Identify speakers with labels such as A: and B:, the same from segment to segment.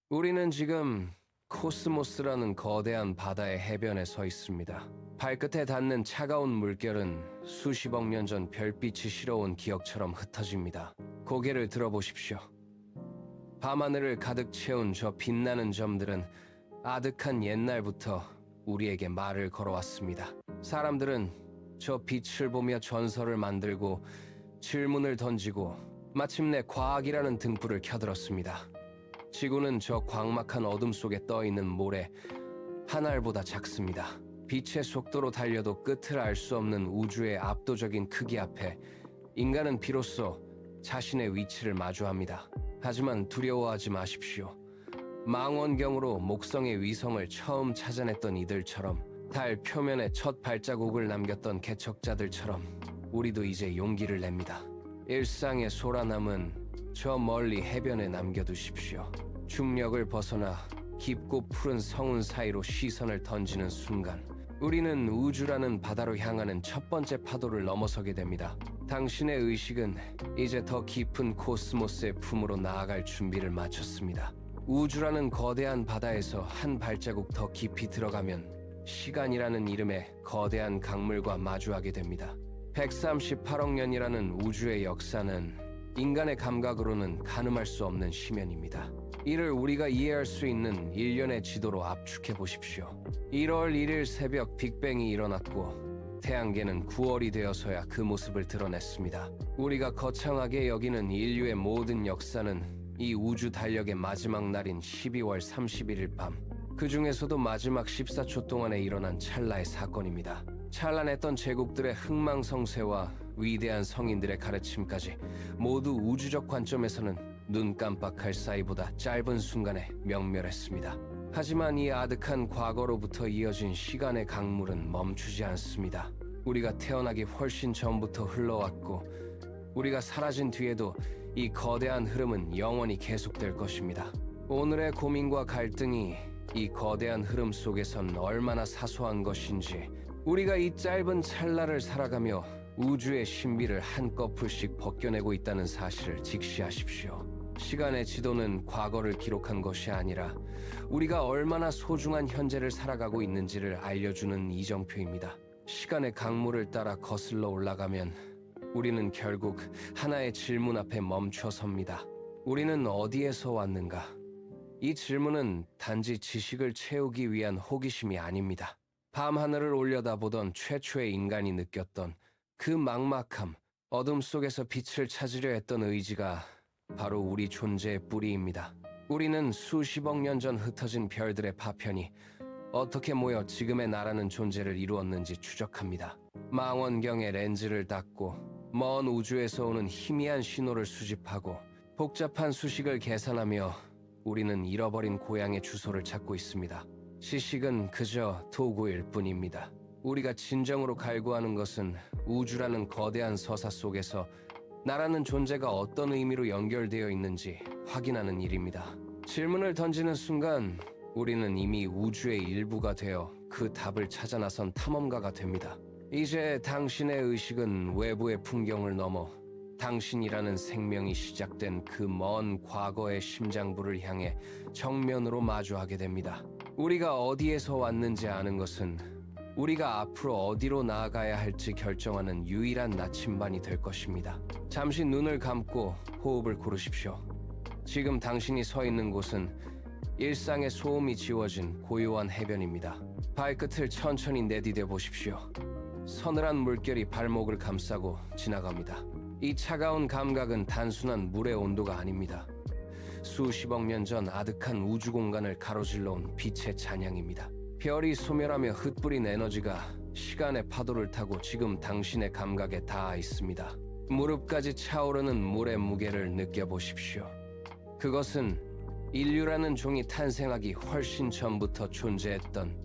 A: 우리는 지금 코스모스라는 거대한 바다의 해변에 서 있습니다. 발끝에 닿는 차가운 물결은 수십억 년 전 별빛이 실어온 기억처럼 흩어집니다. 고개를 들어보십시오. 밤하늘을 가득 채운 저 빛나는 점들은 아득한 옛날부터 우리에게 말을 걸어왔습니다. 사람들은 저 빛을 보며 전설을 만들고 질문을 던지고 마침내 과학이라는 등불을 켜들었습니다. 지구는 저 광막한 어둠 속에 떠있는 모래 한 알보다 작습니다. 빛의 속도로 달려도 끝을 알 수 없는 우주의 압도적인 크기 앞에 인간은 비로소 자신의 위치를 마주합니다. 하지만 두려워하지 마십시오. 망원경으로 목성의 위성을 처음 찾아냈던 이들처럼, 달 표면에 첫 발자국을 남겼던 개척자들처럼 우리도 이제 용기를 냅니다. 일상의 소라남은 저 멀리 해변에 남겨두십시오. 중력을 벗어나 깊고 푸른 성운 사이로 시선을 던지는 순간 우리는 우주라는 바다로 향하는 첫 번째 파도를 넘어서게 됩니다. 당신의 의식은 이제 더 깊은 코스모스의 품으로 나아갈 준비를 마쳤습니다. 우주라는 거대한 바다에서 한 발자국 더 깊이 들어가면 시간이라는 이름의 거대한 강물과 마주하게 됩니다. 138억 년이라는 우주의 역사는 인간의 감각으로는 가늠할 수 없는 시면입니다. 이를 우리가 이해할 수 있는 일련의 지도로 압축해 보십시오. 1월 1일 새벽 빅뱅이 일어났고 태양계는 9월이 되어서야 그 모습을 드러냈습니다. 우리가 거창하게 여기는 인류의 모든 역사는 이 우주 달력의 마지막 날인 12월 31일 밤, 그 중에서도 마지막 14초 동안에 일어난 찰나의 사건입니다. 찬란했던 제국들의 흥망성쇠와 위대한 성인들의 가르침까지 모두 우주적 관점에서는 눈 깜빡할 사이보다 짧은 순간에 명멸했습니다. 하지만 이 아득한 과거로부터 이어진 시간의 강물은 멈추지 않습니다. 우리가 태어나기 훨씬 전부터 흘러왔고 우리가 사라진 뒤에도 이 거대한 흐름은 영원히 계속될 것입니다. 오늘의 고민과 갈등이 이 거대한 흐름 속에선 얼마나 사소한 것인지, 우리가 이 짧은 찰나를 살아가며 우주의 신비를 한꺼풀씩 벗겨내고 있다는 사실을 직시하십시오. 시간의 지도는 과거를 기록한 것이 아니라 우리가 얼마나 소중한 현재를 살아가고 있는지를 알려주는 이정표입니다. 시간의 강물을 따라 거슬러 올라가면 우리는 결국 하나의 질문 앞에 멈춰 섭니다. 우리는 어디에서 왔는가? 이 질문은 단지 지식을 채우기 위한 호기심이 아닙니다. 밤하늘을 올려다보던 최초의 인간이 느꼈던 그 막막함, 어둠 속에서 빛을 찾으려 했던 의지가 바로 우리 존재의 뿌리입니다. 우리는 수십억 년 전 흩어진 별들의 파편이 어떻게 모여 지금의 나라는 존재를 이루었는지 추적합니다. 망원경에 렌즈를 닦고 먼 우주에서 오는 희미한 신호를 수집하고 복잡한 수식을 계산하며 우리는 잃어버린 고향의 주소를 찾고 있습니다. 지식은 그저 도구일 뿐입니다. 우리가 진정으로 갈구하는 것은 우주라는 거대한 서사 속에서 나라는 존재가 어떤 의미로 연결되어 있는지 확인하는 일입니다. 질문을 던지는 순간 우리는 이미 우주의 일부가 되어 그 답을 찾아 나선 탐험가가 됩니다. 이제 당신의 의식은 외부의 풍경을 넘어 당신이라는 생명이 시작된 그 먼 과거의 심장부를 향해 정면으로 마주하게 됩니다. 우리가 어디에서 왔는지 아는 것은 우리가 앞으로 어디로 나아가야 할지 결정하는 유일한 나침반이 될 것입니다. 잠시 눈을 감고 호흡을 고르십시오. 지금 당신이 서 있는 곳은 일상의 소음이 지워진 고요한 해변입니다. 발끝을 천천히 내디뎌 보십시오. 서늘한 물결이 발목을 감싸고 지나갑니다. 이 차가운 감각은 단순한 물의 온도가 아닙니다. 수십억 년 전 아득한 우주 공간을 가로질러 온 빛의 찬양입니다. 별이 소멸하며 흩뿌린 에너지가 시간의 파도를 타고 지금 당신의 감각에 닿아 있습니다. 무릎까지 차오르는 물의 무게를 느껴보십시오. 그것은 인류라는 종이 탄생하기 훨씬 전부터 존재했던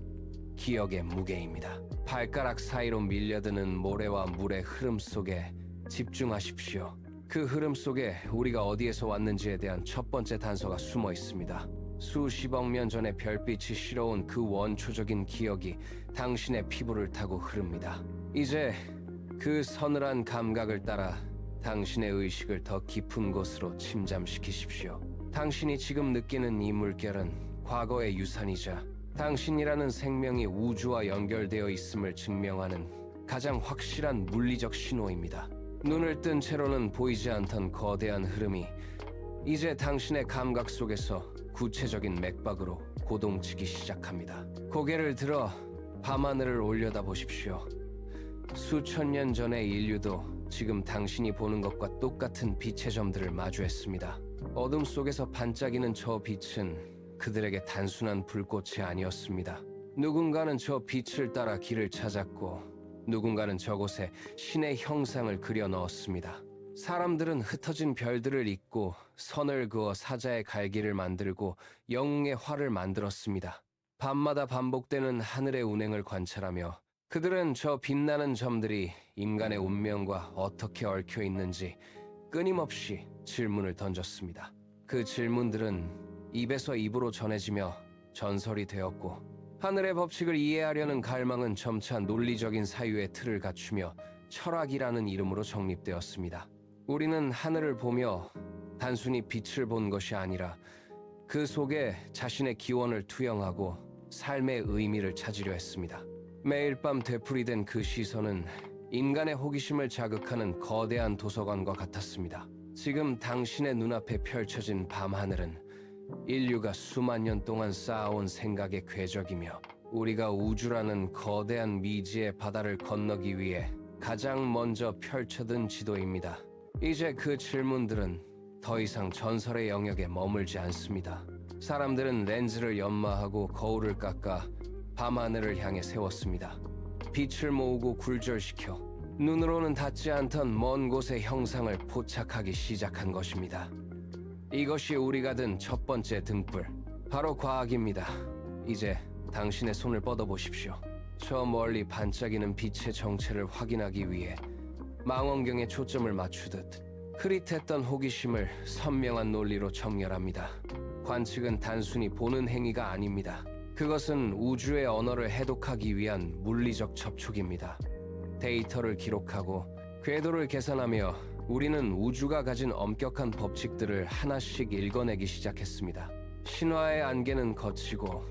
A: 기억의 무게입니다. 발가락 사이로 밀려드는 모래와 물의 흐름 속에 집중하십시오. 그 흐름 속에 우리가 어디에서 왔는지에 대한 첫 번째 단서가 숨어 있습니다. 수십억 년 전에 별빛이 실어온 그 원초적인 기억이 당신의 피부를 타고 흐릅니다. 이제 그 서늘한 감각을 따라 당신의 의식을 더 깊은 곳으로 침잠시키십시오. 당신이 지금 느끼는 이 물결은 과거의 유산이자 당신이라는 생명이 우주와 연결되어 있음을 증명하는 가장 확실한 물리적 신호입니다. 눈을 뜬 채로는 보이지 않던 거대한 흐름이 이제 당신의 감각 속에서 구체적인 맥박으로 고동치기 시작합니다. 고개를 들어 밤하늘을 올려다 보십시오. 수천 년 전의 인류도 지금 당신이 보는 것과 똑같은 빛의 점들을 마주했습니다. 어둠 속에서 반짝이는 저 빛은 그들에게 단순한 불꽃이 아니었습니다. 누군가는 저 빛을 따라 길을 찾았고 누군가는 저곳에 신의 형상을 그려 넣었습니다. 사람들은 흩어진 별들을 잇고 선을 그어 사자의 갈기를 만들고 영웅의 활을 만들었습니다. 밤마다 반복되는 하늘의 운행을 관찰하며 그들은 저 빛나는 점들이 인간의 운명과 어떻게 얽혀 있는지 끊임없이 질문을 던졌습니다. 그 질문들은 입에서 입으로 전해지며 전설이 되었고 하늘의 법칙을 이해하려는 갈망은 점차 논리적인 사유의 틀을 갖추며 철학이라는 이름으로 정립되었습니다. 우리는 하늘을 보며 단순히 빛을 본 것이 아니라 그 속에 자신의 기원을 투영하고 삶의 의미를 찾으려 했습니다. 매일 밤 되풀이된 그 시선은 인간의 호기심을 자극하는 거대한 도서관과 같았습니다. 지금 당신의 눈앞에 펼쳐진 밤하늘은 인류가 수만 년 동안 쌓아온 생각의 궤적이며 우리가 우주라는 거대한 미지의 바다를 건너기 위해 가장 먼저 펼쳐든 지도입니다. 이제 그 질문들은 더 이상 전설의 영역에 머물지 않습니다. 사람들은 렌즈를 연마하고 거울을 깎아 밤하늘을 향해 세웠습니다. 빛을 모으고 굴절시켜 눈으로는 닿지 않던 먼 곳의 형상을 포착하기 시작한 것입니다. 이것이 우리가 든 첫 번째 등불, 바로 과학입니다. 이제 당신의 손을 뻗어보십시오. 저 멀리 반짝이는 빛의 정체를 확인하기 위해 망원경에 초점을 맞추듯 흐릿했던 호기심을 선명한 논리로 정렬합니다. 관측은 단순히 보는 행위가 아닙니다. 그것은 우주의 언어를 해독하기 위한 물리적 접촉입니다. 데이터를 기록하고 궤도를 계산하며 우리는 우주가 가진 엄격한 법칙들을 하나씩 읽어내기 시작했습니다. 신화의 안개는 걷히고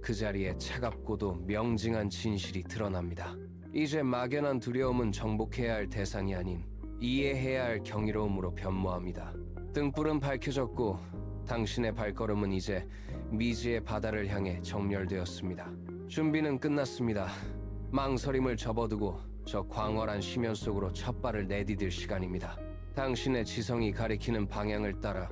A: 그 자리에 차갑고도 명징한 진실이 드러납니다. 이제 막연한 두려움은 정복해야 할 대상이 아닌 이해해야 할 경이로움으로 변모합니다. 등불은 밝혀졌고 당신의 발걸음은 이제 미지의 바다를 향해 정렬되었습니다. 준비는 끝났습니다. 망설임을 접어두고 저 광활한 심연 속으로 첫 발을 내디딜 시간입니다. 당신의 지성이 가리키는 방향을 따라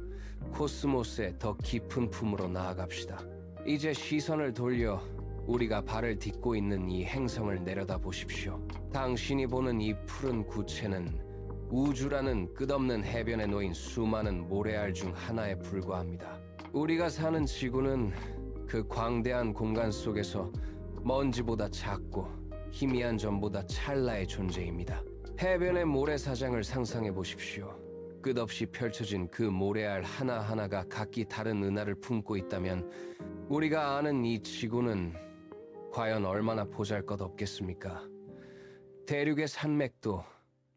A: 코스모스의 더 깊은 품으로 나아갑시다. 이제 시선을 돌려 우리가 발을 딛고 있는 이 행성을 내려다 보십시오. 당신이 보는 이 푸른 구체는 우주라는 끝없는 해변에 놓인 수많은 모래알 중 하나에 불과합니다. 우리가 사는 지구는 그 광대한 공간 속에서 먼지보다 작고 희미한 점보다 찰나의 존재입니다. 해변의 모래사장을 상상해 보십시오. 끝없이 펼쳐진 그 모래알 하나하나가 각기 다른 은하를 품고 있다면 우리가 아는 이 지구는 과연 얼마나 보잘것없겠습니까? 대륙의 산맥도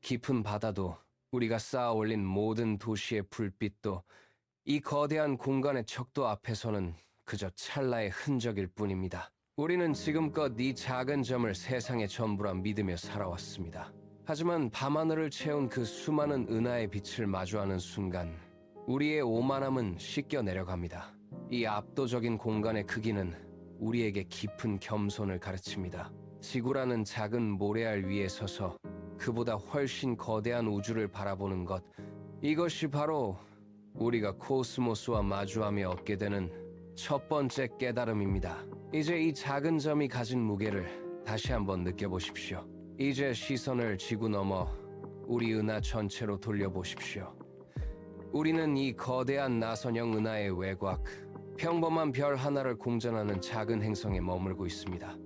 A: 깊은 바다도 우리가 쌓아 올린 모든 도시의 불빛도 이 거대한 공간의 척도 앞에서는 그저 찰나의 흔적일 뿐입니다. 우리는 지금껏 이 작은 점을 세상의 전부라 믿으며 살아왔습니다. 하지만 밤하늘을 채운 그 수많은 은하의 빛을 마주하는 순간 우리의 오만함은 씻겨 내려갑니다. 이 압도적인 공간의 크기는 우리에게 깊은 겸손을 가르칩니다. 지구라는 작은 모래알 위에 서서 그보다 훨씬 거대한 우주를 바라보는 것, 이것이 바로 우리가 코스모스와 마주하며 얻게 되는 첫 번째 깨달음입니다. 이제 이 작은 점이 가진 무게를 다시 한번 느껴보십시오. 이제 시선을 지구 넘어 우리 은하 전체로 돌려보십시오. 우리는 이 거대한 나선형 은하의 외곽, 평범한 별 하나를 공전하는 작은 행성에 머물고 있습니다.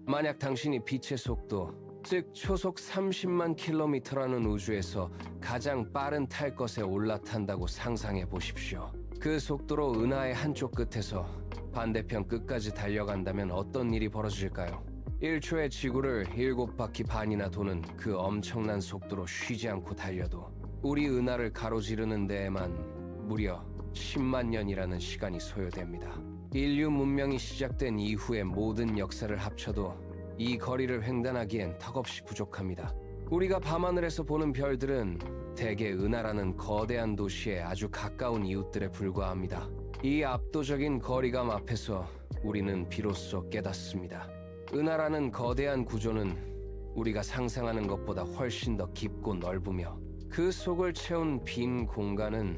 A: 만약 당신이 빛의 속도, 즉 초속 30만 킬로미터라는 우주에서 가장 빠른 탈 것에 올라탄다고 상상해 보십시오. 그 속도로 은하의 한쪽 끝에서 반대편 끝까지 달려간다면 어떤 일이 벌어질까요? 1초에 지구를 7바퀴 반이나 도는 그 엄청난 속도로 쉬지 않고 달려도 우리 은하를 가로지르는 데에만 무려 10만 년이라는 시간이 소요됩니다. 인류 문명이 시작된 이후의 모든 역사를 합쳐도 이 거리를 횡단하기엔 턱없이 부족합니다. 우리가 밤하늘에서 보는 별들은 대개 은하라는 거대한 도시에 아주 가까운 이웃들에 불과합니다. 이 압도적인 거리감 앞에서 우리는 비로소 깨닫습니다. 은하라는 거대한 구조는 우리가 상상하는 것보다 훨씬 더 깊고 넓으며 그 속을 채운 빈 공간은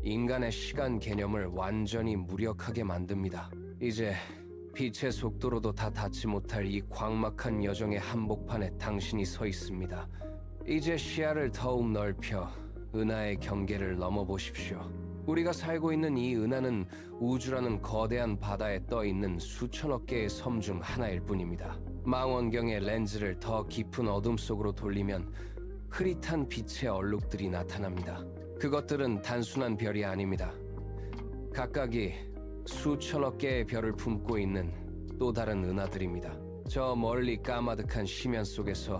A: 인간의 시간 개념을 완전히 무력하게 만듭니다. 이제 빛의 속도로도 다 닿지 못할 이 광막한 여정의 한복판에 당신이 서 있습니다. 이제 시야를 더욱 넓혀 은하의 경계를 넘어보십시오. 우리가 살고 있는 이 은하는 우주라는 거대한 바다에 떠 있는 수천억 개의 섬 중 하나일 뿐입니다. 망원경의 렌즈를 더 깊은 어둠 속으로 돌리면 흐릿한 빛의 얼룩들이 나타납니다. 그것들은 단순한 별이 아닙니다. 각각이 수천억 개의 별을 품고 있는 또 다른 은하들입니다. 저 멀리 까마득한 심연 속에서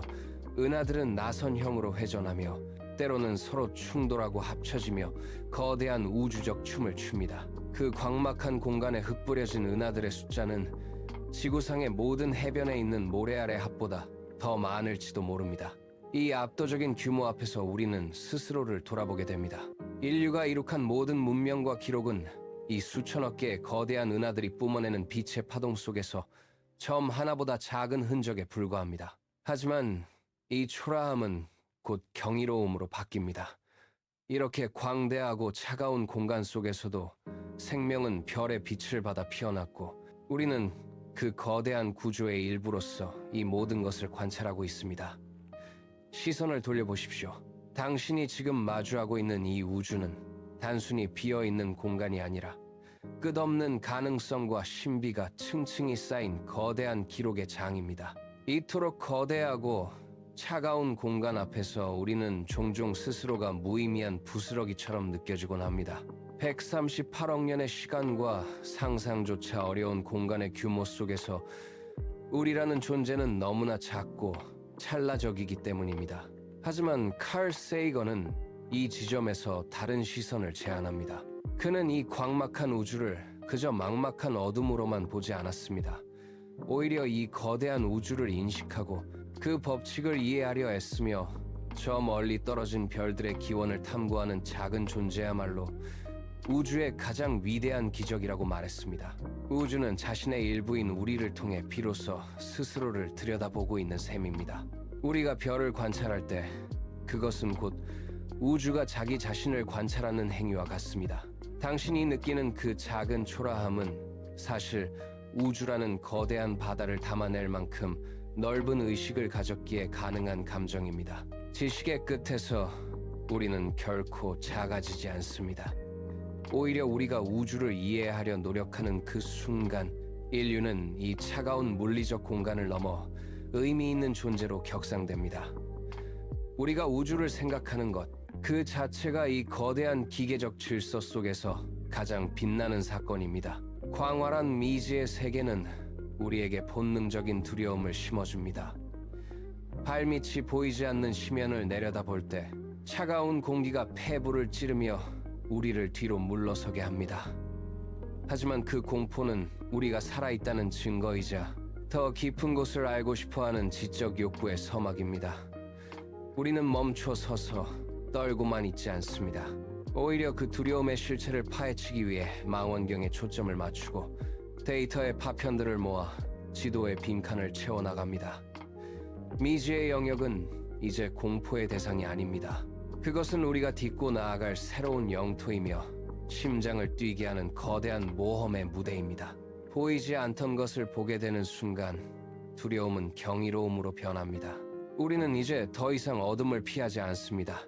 A: 은하들은 나선형으로 회전하며 때로는 서로 충돌하고 합쳐지며 거대한 우주적 춤을 춥니다. 그 광막한 공간에 흩뿌려진 은하들의 숫자는 지구상의 모든 해변에 있는 모래알의 합보다 더 많을지도 모릅니다. 이 압도적인 규모 앞에서 우리는 스스로를 돌아보게 됩니다. 인류가 이룩한 모든 문명과 기록은 이 수천억 개의 거대한 은하들이 뿜어내는 빛의 파동 속에서 점 하나보다 작은 흔적에 불과합니다. 하지만 이 초라함은 곧 경이로움으로 바뀝니다. 이렇게 광대하고 차가운 공간 속에서도 생명은 별의 빛을 받아 피어났고 우리는 그 거대한 구조의 일부로서 이 모든 것을 관찰하고 있습니다. 시선을 돌려보십시오. 당신이 지금 마주하고 있는 이 우주는 단순히 비어있는 공간이 아니라 끝없는 가능성과 신비가 층층이 쌓인 거대한 기록의 장입니다. 이토록 거대하고 차가운 공간 앞에서 우리는 종종 스스로가 무의미한 부스러기처럼 느껴지곤 합니다. 138억 년의 시간과 상상조차 어려운 공간의 규모 속에서 우리라는 존재는 너무나 작고 찰나적이기 때문입니다. 하지만 칼 세이건은 이 지점에서 다른 시선을 제안합니다. 그는 이 광막한 우주를 그저 막막한 어둠으로만 보지 않았습니다. 오히려 이 거대한 우주를 인식하고 그 법칙을 이해하려 애쓰며 저 멀리 떨어진 별들의 기원을 탐구하는 작은 존재야말로 우주의 가장 위대한 기적이라고 말했습니다. 우주는 자신의 일부인 우리를 통해 비로소 스스로를 들여다보고 있는 셈입니다. 우리가 별을 관찰할 때 그것은 곧 우주가 자기 자신을 관찰하는 행위와 같습니다. 당신이 느끼는 그 작은 초라함은 사실 우주라는 거대한 바다를 담아낼 만큼 넓은 의식을 가졌기에 가능한 감정입니다. 지식의 끝에서 우리는 결코 작아지지 않습니다. 오히려 우리가 우주를 이해하려 노력하는 그 순간 인류는 이 차가운 물리적 공간을 넘어 의미 있는 존재로 격상됩니다. 우리가 우주를 생각하는 것, 그 자체가 이 거대한 기계적 질서 속에서 가장 빛나는 사건입니다. 광활한 미지의 세계는 우리에게 본능적인 두려움을 심어줍니다. 발밑이 보이지 않는 심연을 내려다볼 때 차가운 공기가 폐부를 찌르며 우리를 뒤로 물러서게 합니다. 하지만 그 공포는 우리가 살아있다는 증거이자 더 깊은 곳을 알고 싶어하는 지적 욕구의 서막입니다. 우리는 멈춰 서서 떨고만 있지 않습니다. 오히려 그 두려움의 실체를 파헤치기 위해 망원경에 초점을 맞추고 데이터의 파편들을 모아 지도의 빈칸을 채워나갑니다. 미지의 영역은 이제 공포의 대상이 아닙니다. 그것은 우리가 딛고 나아갈 새로운 영토이며 심장을 뛰게 하는 거대한 모험의 무대입니다. 보이지 않던 것을 보게 되는 순간 두려움은 경이로움으로 변합니다. 우리는 이제 더 이상 어둠을 피하지 않습니다.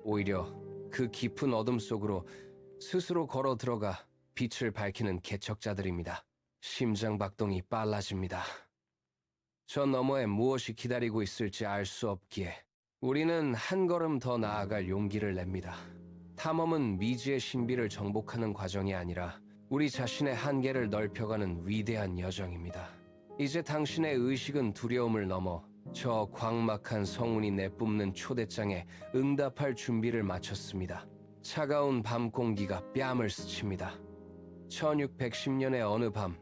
A: 오히려 그 깊은 어둠 속으로 스스로 걸어 들어가 빛을 밝히는 개척자들입니다. 심장 박동이 빨라집니다. 저 너머에 무엇이 기다리고 있을지 알 수 없기에 우리는 한 걸음 더 나아갈 용기를 냅니다. 탐험은 미지의 신비를 정복하는 과정이 아니라 우리 자신의 한계를 넓혀가는 위대한 여정입니다. 이제 당신의 의식은 두려움을 넘어 저 광막한 성운이 내뿜는 초대장에 응답할 준비를 마쳤습니다. 차가운 밤 공기가 뺨을 스칩니다. 1610년의 어느 밤,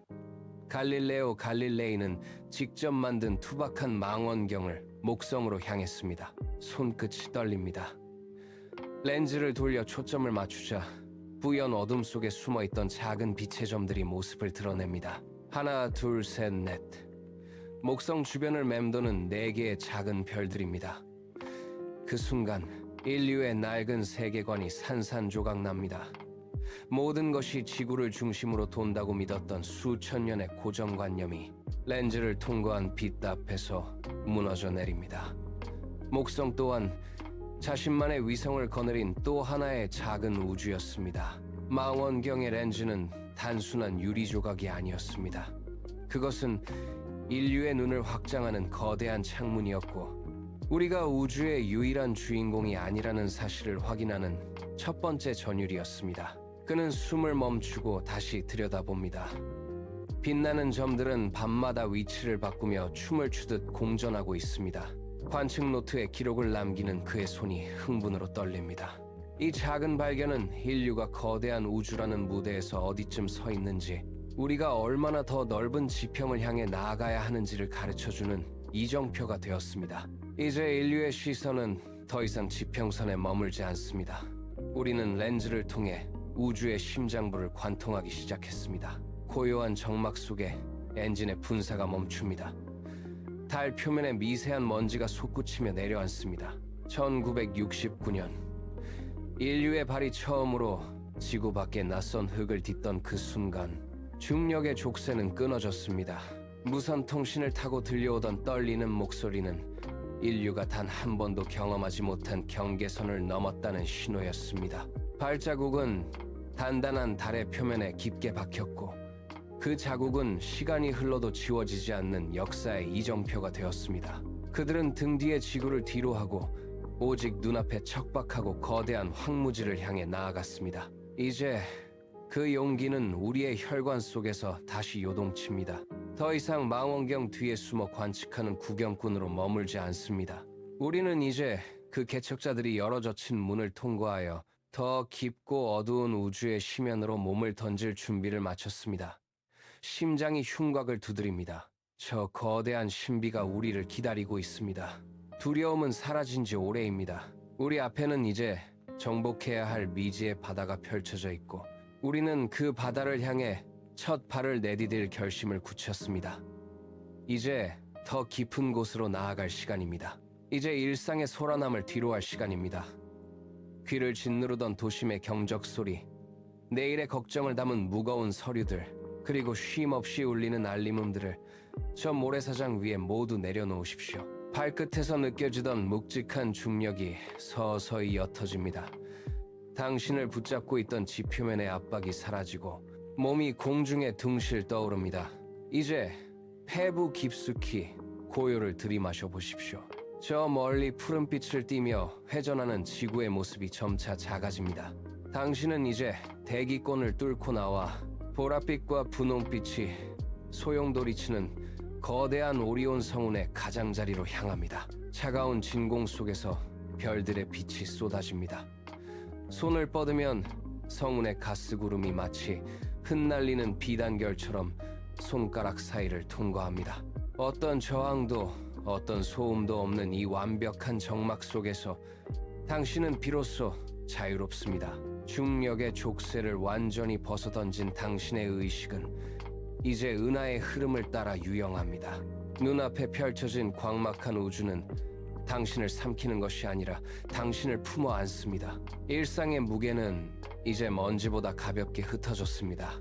A: 갈릴레오 갈릴레이는 직접 만든 투박한 망원경을 목성으로 향했습니다. 손끝이 떨립니다. 렌즈를 돌려 초점을 맞추자 뿌연 어둠 속에 숨어있던 작은 빛의 점들이 모습을 드러냅니다. 하나, 둘, 셋, 넷. 목성 주변을 맴도는 4개의 작은 별들입니다. 그 순간 인류의 낡은 세계관이 산산조각납니다. 모든 것이 지구를 중심으로 돈다고 믿었던 수천 년의 고정관념이 렌즈를 통과한 빛 앞에서 무너져 내립니다. 목성 또한 자신만의 위성을 거느린 또 하나의 작은 우주였습니다. 망원경의 렌즈는 단순한 유리 조각이 아니었습니다. 그것은 인류의 눈을 확장하는 거대한 창문이었고, 우리가 우주의 유일한 주인공이 아니라는 사실을 확인하는 첫 번째 전율이었습니다. 그는 숨을 멈추고 다시 들여다봅니다. 빛나는 점들은 밤마다 위치를 바꾸며 춤을 추듯 공전하고 있습니다. 관측 노트에 기록을 남기는 그의 손이 흥분으로 떨립니다. 이 작은 발견은 인류가 거대한 우주라는 무대에서 어디쯤 서 있는지, 우리가 얼마나 더 넓은 지평을 향해 나아가야 하는지를 가르쳐주는 이정표가 되었습니다. 이제 인류의 시선은 더 이상 지평선에 머물지 않습니다. 우리는 렌즈를 통해 우주의 심장부를 관통하기 시작했습니다. 고요한 정막 속에 엔진의 분사가 멈춥니다. 달 표면에 미세한 먼지가 솟구치며 내려앉습니다. 1969년 인류의 발이 처음으로 지구 밖의 낯선 흙을 딛던 그 순간, 중력의 족쇄는 끊어졌습니다. 무선 통신을 타고 들려오던 떨리는 목소리는 인류가 단 한 번도 경험하지 못한 경계선을 넘었다는 신호였습니다. 발자국은 단단한 달의 표면에 깊게 박혔고, 그 자국은 시간이 흘러도 지워지지 않는 역사의 이정표가 되었습니다. 그들은 등 뒤에 지구를 뒤로하고 오직 눈앞에 척박하고 거대한 황무지를 향해 나아갔습니다. 이제 그 용기는 우리의 혈관 속에서 다시 요동칩니다. 더 이상 망원경 뒤에 숨어 관측하는 구경꾼으로 머물지 않습니다. 우리는 이제 그 개척자들이 열어젖힌 문을 통과하여 더 깊고 어두운 우주의 심연으로 몸을 던질 준비를 마쳤습니다. 심장이 흉곽을 두드립니다. 저 거대한 신비가 우리를 기다리고 있습니다. 두려움은 사라진 지 오래입니다. 우리 앞에는 이제 정복해야 할 미지의 바다가 펼쳐져 있고, 우리는 그 바다를 향해 첫 발을 내디딜 결심을 굳혔습니다. 이제 더 깊은 곳으로 나아갈 시간입니다. 이제 일상의 소란함을 뒤로할 시간입니다. 귀를 짓누르던 도심의 경적 소리, 내일의 걱정을 담은 무거운 서류들, 그리고 쉼없이 울리는 알림음들을 저 모래사장 위에 모두 내려놓으십시오. 발끝에서 느껴지던 묵직한 중력이 서서히 옅어집니다. 당신을 붙잡고 있던 지표면의 압박이 사라지고 몸이 공중에 둥실 떠오릅니다. 이제 폐부 깊숙이 고요를 들이마셔 보십시오. 저 멀리 푸른빛을 띠며 회전하는 지구의 모습이 점차 작아집니다. 당신은 이제 대기권을 뚫고 나와 보랏빛과 분홍빛이 소용돌이치는 거대한 오리온 성운의 가장자리로 향합니다. 차가운 진공 속에서 별들의 빛이 쏟아집니다. 손을 뻗으면 성운의 가스구름이 마치 흩날리는 비단결처럼 손가락 사이를 통과합니다. 어떤 저항도 어떤 소음도 없는 이 완벽한 정막 속에서 당신은 비로소 자유롭습니다. 중력의 족쇄를 완전히 벗어던진 당신의 의식은 이제 은하의 흐름을 따라 유영합니다. 눈앞에 펼쳐진 광막한 우주는 당신을 삼키는 것이 아니라 당신을 품어 안습니다. 일상의 무게는 이제 먼지보다 가볍게 흩어졌습니다.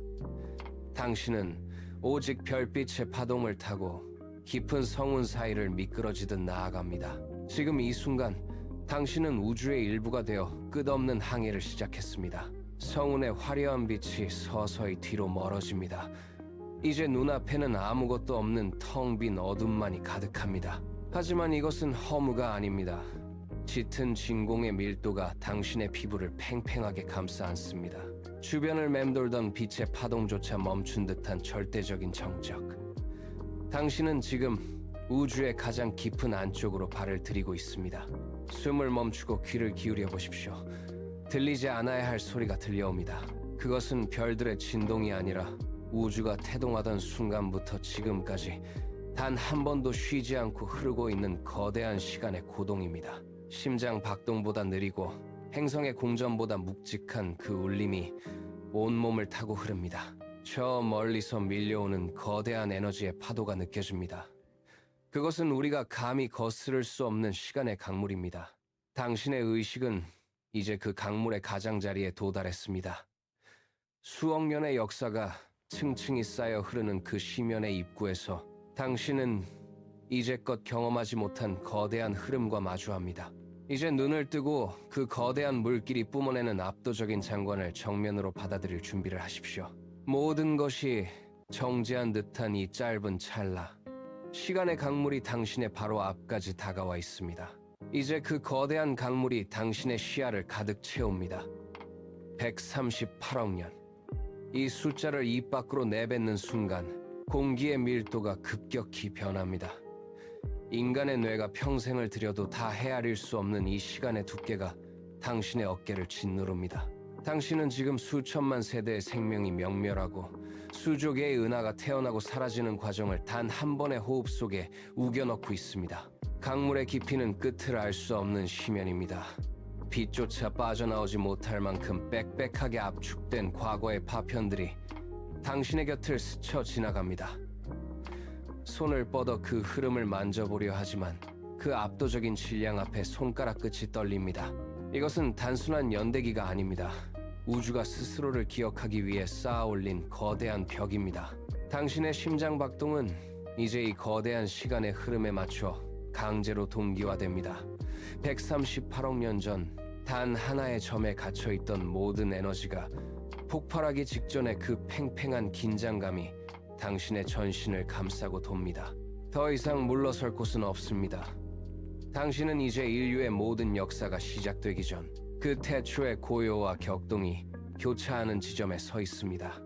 A: 당신은 오직 별빛의 파동을 타고 깊은 성운 사이를 미끄러지듯 나아갑니다. 지금 이 순간 당신은 우주의 일부가 되어 끝없는 항해를 시작했습니다. 성운의 화려한 빛이 서서히 뒤로 멀어집니다. 이제 눈앞에는 아무것도 없는 텅 빈 어둠만이 가득합니다. 하지만 이것은 허무가 아닙니다. 짙은 진공의 밀도가 당신의 피부를 팽팽하게 감싸 안습니다. 주변을 맴돌던 빛의 파동조차 멈춘 듯한 절대적인 정적. 당신은 지금 우주의 가장 깊은 안쪽으로 발을 들이고 있습니다. 숨을 멈추고 귀를 기울여 보십시오. 들리지 않아야 할 소리가 들려옵니다. 그것은 별들의 진동이 아니라 우주가 태동하던 순간부터 지금까지 단 한 번도 쉬지 않고 흐르고 있는 거대한 시간의 고동입니다. 심장 박동보다 느리고 행성의 공전보다 묵직한 그 울림이 온몸을 타고 흐릅니다. 저 멀리서 밀려오는 거대한 에너지의 파도가 느껴집니다. 그것은 우리가 감히 거스를 수 없는 시간의 강물입니다. 당신의 의식은 이제 그 강물의 가장자리에 도달했습니다. 수억 년의 역사가 층층이 쌓여 흐르는 그 시면의 입구에서 당신은 이제껏 경험하지 못한 거대한 흐름과 마주합니다. 이제 눈을 뜨고 그 거대한 물길이 뿜어내는 압도적인 장관을 정면으로 받아들일 준비를 하십시오. 모든 것이 정지한 듯한 이 짧은 찰나, 시간의 강물이 당신의 바로 앞까지 다가와 있습니다. 이제 그 거대한 강물이 당신의 시야를 가득 채웁니다. 138억 년. 이 숫자를 입 밖으로 내뱉는 순간 공기의 밀도가 급격히 변합니다. 인간의 뇌가 평생을 들여도 다 헤아릴 수 없는 이 시간의 두께가 당신의 어깨를 짓누릅니다. 당신은 지금 수천만 세대의 생명이 명멸하고 수조 개의 은하가 태어나고 사라지는 과정을 단 한 번의 호흡 속에 우겨넣고 있습니다. 강물의 깊이는 끝을 알 수 없는 심연입니다. 빛조차 빠져나오지 못할 만큼 빽빽하게 압축된 과거의 파편들이 당신의 곁을 스쳐 지나갑니다. 손을 뻗어 그 흐름을 만져보려 하지만 그 압도적인 질량 앞에 손가락 끝이 떨립니다. 이것은 단순한 연대기가 아닙니다. 우주가 스스로를 기억하기 위해 쌓아올린 거대한 벽입니다. 당신의 심장 박동은 이제 이 거대한 시간의 흐름에 맞춰 강제로 동기화됩니다. 138억 년 전 단 하나의 점에 갇혀있던 모든 에너지가 폭발하기 직전의 그 팽팽한 긴장감이 당신의 전신을 감싸고 돕니다. 더 이상 물러설 곳은 없습니다. 당신은 이제 인류의 모든 역사가 시작되기 전 그 태초의 고요와 격동이 교차하는 지점에 서 있습니다.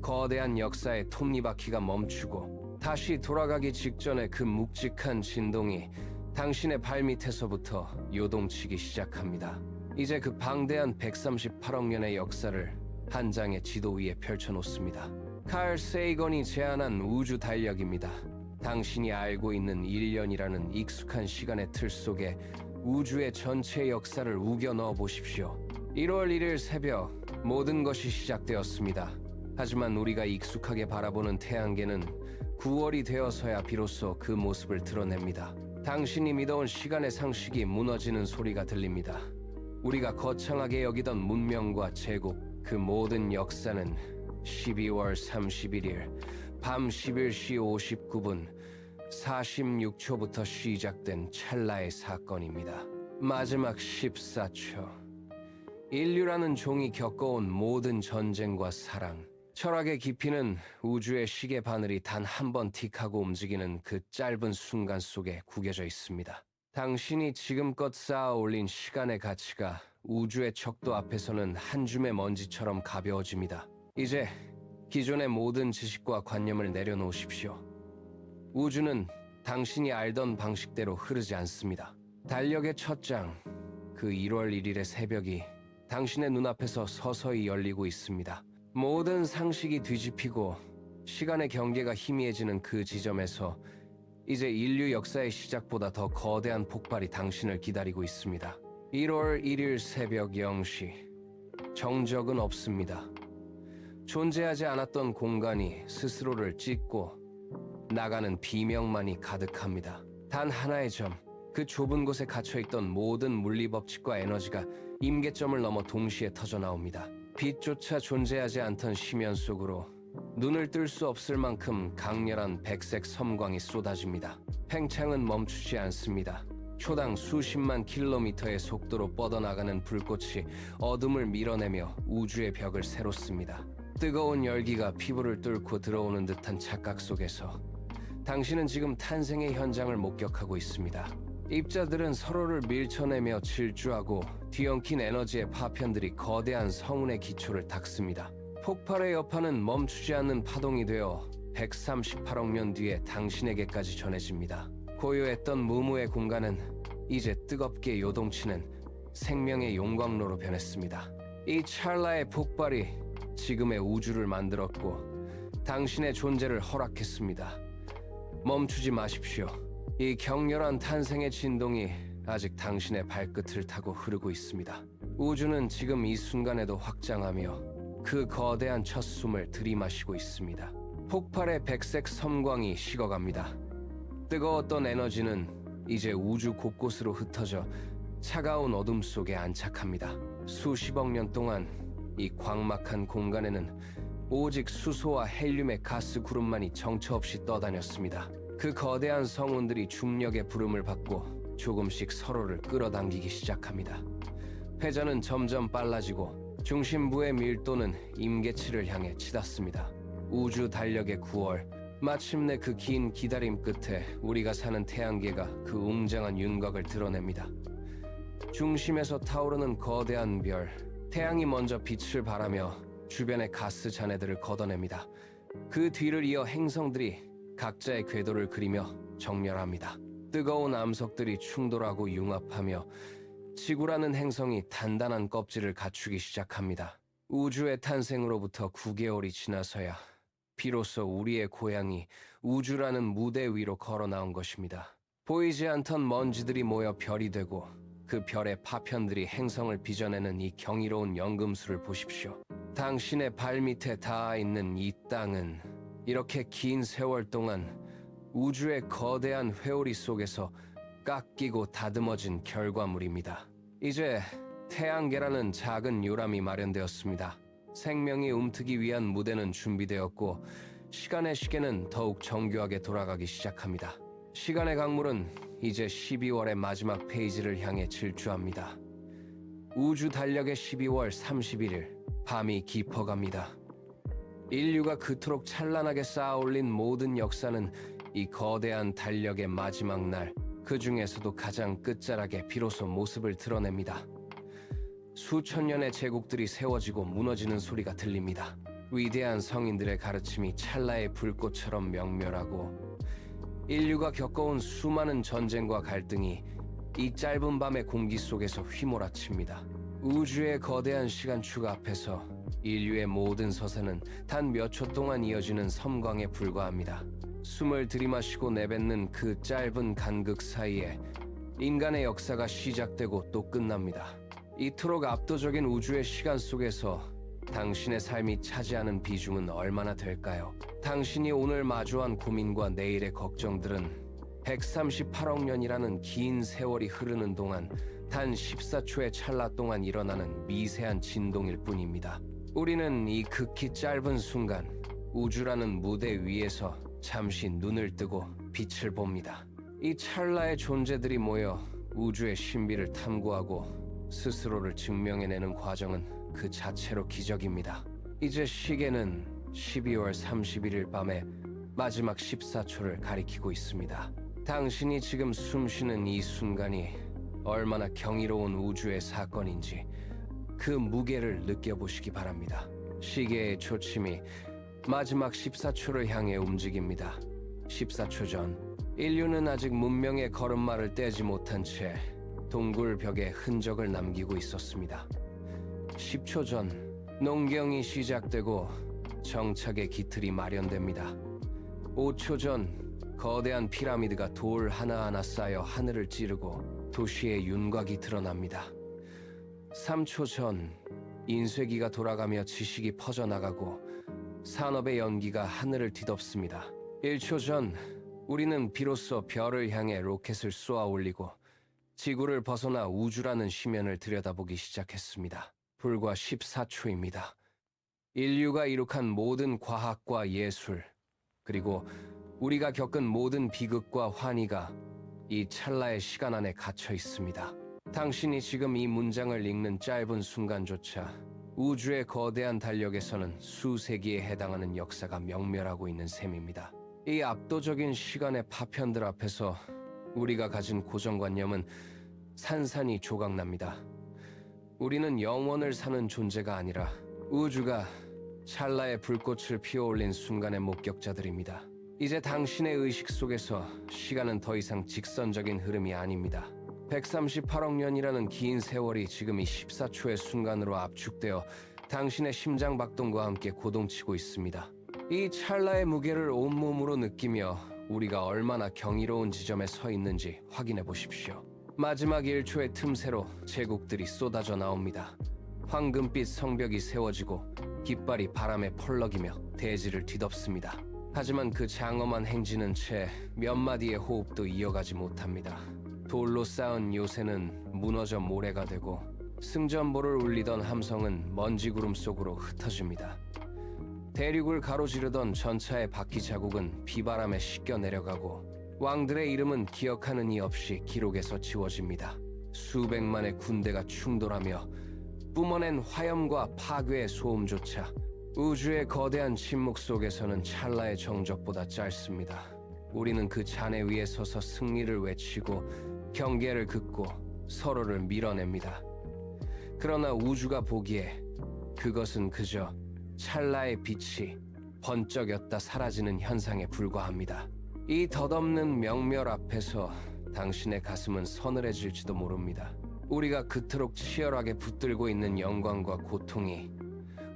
A: 거대한 역사의 톱니바퀴가 멈추고 다시 돌아가기 직전의 그 묵직한 진동이 당신의 발밑에서부터 요동치기 시작합니다. 이제 그 방대한 138억 년의 역사를 한 장의 지도 위에 펼쳐놓습니다. 칼 세이건이 제안한 우주 달력입니다. 당신이 알고 있는 1년이라는 익숙한 시간의 틀 속에 우주의 전체 역사를 우겨 넣어 보십시오. 1월 1일 새벽 모든 것이 시작되었습니다. 하지만 우리가 익숙하게 바라보는 태양계는 9월이 되어서야 비로소 그 모습을 드러냅니다. 당신이 믿어온 시간의 상식이 무너지는 소리가 들립니다. 우리가 거창하게 여기던 문명과 제국, 그 모든 역사는 12월 31일 밤 11시 59분 46초부터 시작된 찰나의 사건입니다. 마지막 14초. 인류라는 종이 겪어온 모든 전쟁과 사랑, 철학의 깊이는 우주의 시계 바늘이 단 한 번 틱하고 움직이는 그 짧은 순간 속에 구겨져 있습니다. 당신이 지금껏 쌓아 올린 시간의 가치가 우주의 척도 앞에서는 한 줌의 먼지처럼 가벼워집니다. 이제 기존의 모든 지식과 관념을 내려놓으십시오. 우주는 당신이 알던 방식대로 흐르지 않습니다. 달력의 첫 장, 그 1월 1일의 새벽이 당신의 눈앞에서 서서히 열리고 있습니다. 모든 상식이 뒤집히고 시간의 경계가 희미해지는 그 지점에서 이제 인류 역사의 시작보다 더 거대한 폭발이 당신을 기다리고 있습니다. 1월 1일 새벽 0시. 정적은 없습니다. 존재하지 않았던 공간이 스스로를 찢고 나가는 비명만이 가득합니다. 단 하나의 점, 그 좁은 곳에 갇혀있던 모든 물리법칙과 에너지가 임계점을 넘어 동시에 터져나옵니다. 빛조차 존재하지 않던 심연 속으로 눈을 뜰 수 없을 만큼 강렬한 백색 섬광이 쏟아집니다. 팽창은 멈추지 않습니다. 초당 수십만 킬로미터의 속도로 뻗어나가는 불꽃이 어둠을 밀어내며 우주의 벽을 새롭습니다. 뜨거운 열기가 피부를 뚫고 들어오는 듯한 착각 속에서 당신은 지금 탄생의 현장을 목격하고 있습니다. 입자들은 서로를 밀쳐내며 질주하고 뒤엉킨 에너지의 파편들이 거대한 성운의 기초를 닦습니다. 폭발의 여파는 멈추지 않는 파동이 되어 138억 년 뒤에 당신에게까지 전해집니다. 고요했던 무무의 공간은 이제 뜨겁게 요동치는 생명의 용광로로 변했습니다. 이 찰나의 폭발이 지금의 우주를 만들었고 당신의 존재를 허락했습니다. 멈추지 마십시오. 이 격렬한 탄생의 진동이 아직 당신의 발끝을 타고 흐르고 있습니다. 우주는 지금 이 순간에도 확장하며 그 거대한 첫 숨을 들이마시고 있습니다. 폭발의 백색 섬광이 식어갑니다. 뜨거웠던 에너지는 이제 우주 곳곳으로 흩어져 차가운 어둠 속에 안착합니다. 수십억 년 동안 이 광막한 공간에는 오직 수소와 헬륨의 가스 구름만이 정처 없이 떠다녔습니다. 그 거대한 성운들이 중력의 부름을 받고 조금씩 서로를 끌어당기기 시작합니다. 회전은 점점 빨라지고 중심부의 밀도는 임계치를 향해 치닫습니다. 우주 달력의 9월, 마침내 그 긴 기다림 끝에 우리가 사는 태양계가 그 웅장한 윤곽을 드러냅니다. 중심에서 타오르는 거대한 별, 태양이 먼저 빛을 발하며 주변의 가스 잔해들을 걷어냅니다. 그 뒤를 이어 행성들이 각자의 궤도를 그리며 정렬합니다. 뜨거운 암석들이 충돌하고 융합하며 지구라는 행성이 단단한 껍질을 갖추기 시작합니다. 우주의 탄생으로부터 9개월이 지나서야 비로소 우리의 고향이 우주라는 무대 위로 걸어 나온 것입니다. 보이지 않던 먼지들이 모여 별이 되고 그 별의 파편들이 행성을 빚어내는 이 경이로운 연금술을 보십시오. 당신의 발밑에 닿아 있는 이 땅은 이렇게 긴 세월 동안 우주의 거대한 회오리 속에서 깎이고 다듬어진 결과물입니다. 이제 태양계라는 작은 요람이 마련되었습니다. 생명이 움트기 위한 무대는 준비되었고 시간의 시계는 더욱 정교하게 돌아가기 시작합니다. 시간의 강물은 이제 12월의 마지막 페이지를 향해 질주합니다. 우주 달력의 12월 31일 밤이 깊어갑니다. 인류가 그토록 찬란하게 쌓아올린 모든 역사는 이 거대한 달력의 마지막 날, 그 중에서도 가장 끝자락에 비로소 모습을 드러냅니다. 수천 년의 제국들이 세워지고 무너지는 소리가 들립니다. 위대한 성인들의 가르침이 찰나의 불꽃처럼 명멸하고 인류가 겪어온 수많은 전쟁과 갈등이 이 짧은 밤의 공기 속에서 휘몰아칩니다. 우주의 거대한 시간축 앞에서 인류의 모든 서사는 단 몇 초 동안 이어지는 섬광에 불과합니다. 숨을 들이마시고 내뱉는 그 짧은 간극 사이에 인간의 역사가 시작되고 또 끝납니다. 이토록 압도적인 우주의 시간 속에서 당신의 삶이 차지하는 비중은 얼마나 될까요? 당신이 오늘 마주한 고민과 내일의 걱정들은 138억 년이라는 긴 세월이 흐르는 동안 단 14초의 찰나 동안 일어나는 미세한 진동일 뿐입니다. 우리는 이 극히 짧은 순간 우주라는 무대 위에서 잠시 눈을 뜨고 빛을 봅니다. 이 찰나의 존재들이 모여 우주의 신비를 탐구하고 스스로를 증명해내는 과정은 그 자체로 기적입니다. 이제 시계는 12월 31일 밤의 마지막 14초를 가리키고 있습니다. 당신이 지금 숨쉬는 이 순간이 얼마나 경이로운 우주의 사건인지 그 무게를 느껴보시기 바랍니다. 시계의 초침이 마지막 14초를 향해 움직입니다. 14초 전, 인류는 아직 문명의 걸음마를 떼지 못한 채 동굴 벽에 흔적을 남기고 있었습니다. 10초 전, 농경이 시작되고 정착의 기틀이 마련됩니다. 5초 전, 거대한 피라미드가 돌 하나하나 쌓여 하늘을 찌르고 도시의 윤곽이 드러납니다. 3초 전, 인쇄기가 돌아가며 지식이 퍼져나가고 산업의 연기가 하늘을 뒤덮습니다. 1초 전, 우리는 비로소 별을 향해 로켓을 쏘아 올리고 지구를 벗어나 우주라는 심연을 들여다보기 시작했습니다. 불과 14초입니다. 인류가 이룩한 모든 과학과 예술, 그리고 우리가 겪은 모든 비극과 환희가 이 찰나의 시간 안에 갇혀 있습니다. 당신이 지금 이 문장을 읽는 짧은 순간조차 우주의 거대한 달력에서는 수세기에 해당하는 역사가 명멸하고 있는 셈입니다. 이 압도적인 시간의 파편들 앞에서 우리가 가진 고정관념은 산산이 조각납니다. 우리는 영원을 사는 존재가 아니라 우주가 찰나의 불꽃을 피워올린 순간의 목격자들입니다. 이제 당신의 의식 속에서 시간은 더 이상 직선적인 흐름이 아닙니다. 138억 년이라는 긴 세월이 지금 이 14초의 순간으로 압축되어 당신의 심장 박동과 함께 고동치고 있습니다. 이 찰나의 무게를 온몸으로 느끼며 우리가 얼마나 경이로운 지점에 서 있는지 확인해 보십시오. 마지막 1초의 틈새로 제국들이 쏟아져 나옵니다. 황금빛 성벽이 세워지고 깃발이 바람에 펄럭이며 대지를 뒤덮습니다. 하지만 그 장엄한 행진은 채 몇 마디의 호흡도 이어가지 못합니다. 돌로 쌓은 요새는 무너져 모래가 되고 승전보를 울리던 함성은 먼지 구름 속으로 흩어집니다. 대륙을 가로지르던 전차의 바퀴 자국은 비바람에 씻겨 내려가고 왕들의 이름은 기억하는 이 없이 기록에서 지워집니다. 수백만의 군대가 충돌하며 뿜어낸 화염과 파괴의 소음조차 우주의 거대한 침묵 속에서는 찰나의 정적보다 짧습니다. 우리는 그 잔해 위에 서서 승리를 외치고 경계를 긋고 서로를 밀어냅니다. 그러나 우주가 보기에 그것은 그저 찰나의 빛이 번쩍였다 사라지는 현상에 불과합니다. 이 덧없는 명멸 앞에서 당신의 가슴은 서늘해질지도 모릅니다. 우리가 그토록 치열하게 붙들고 있는 영광과 고통이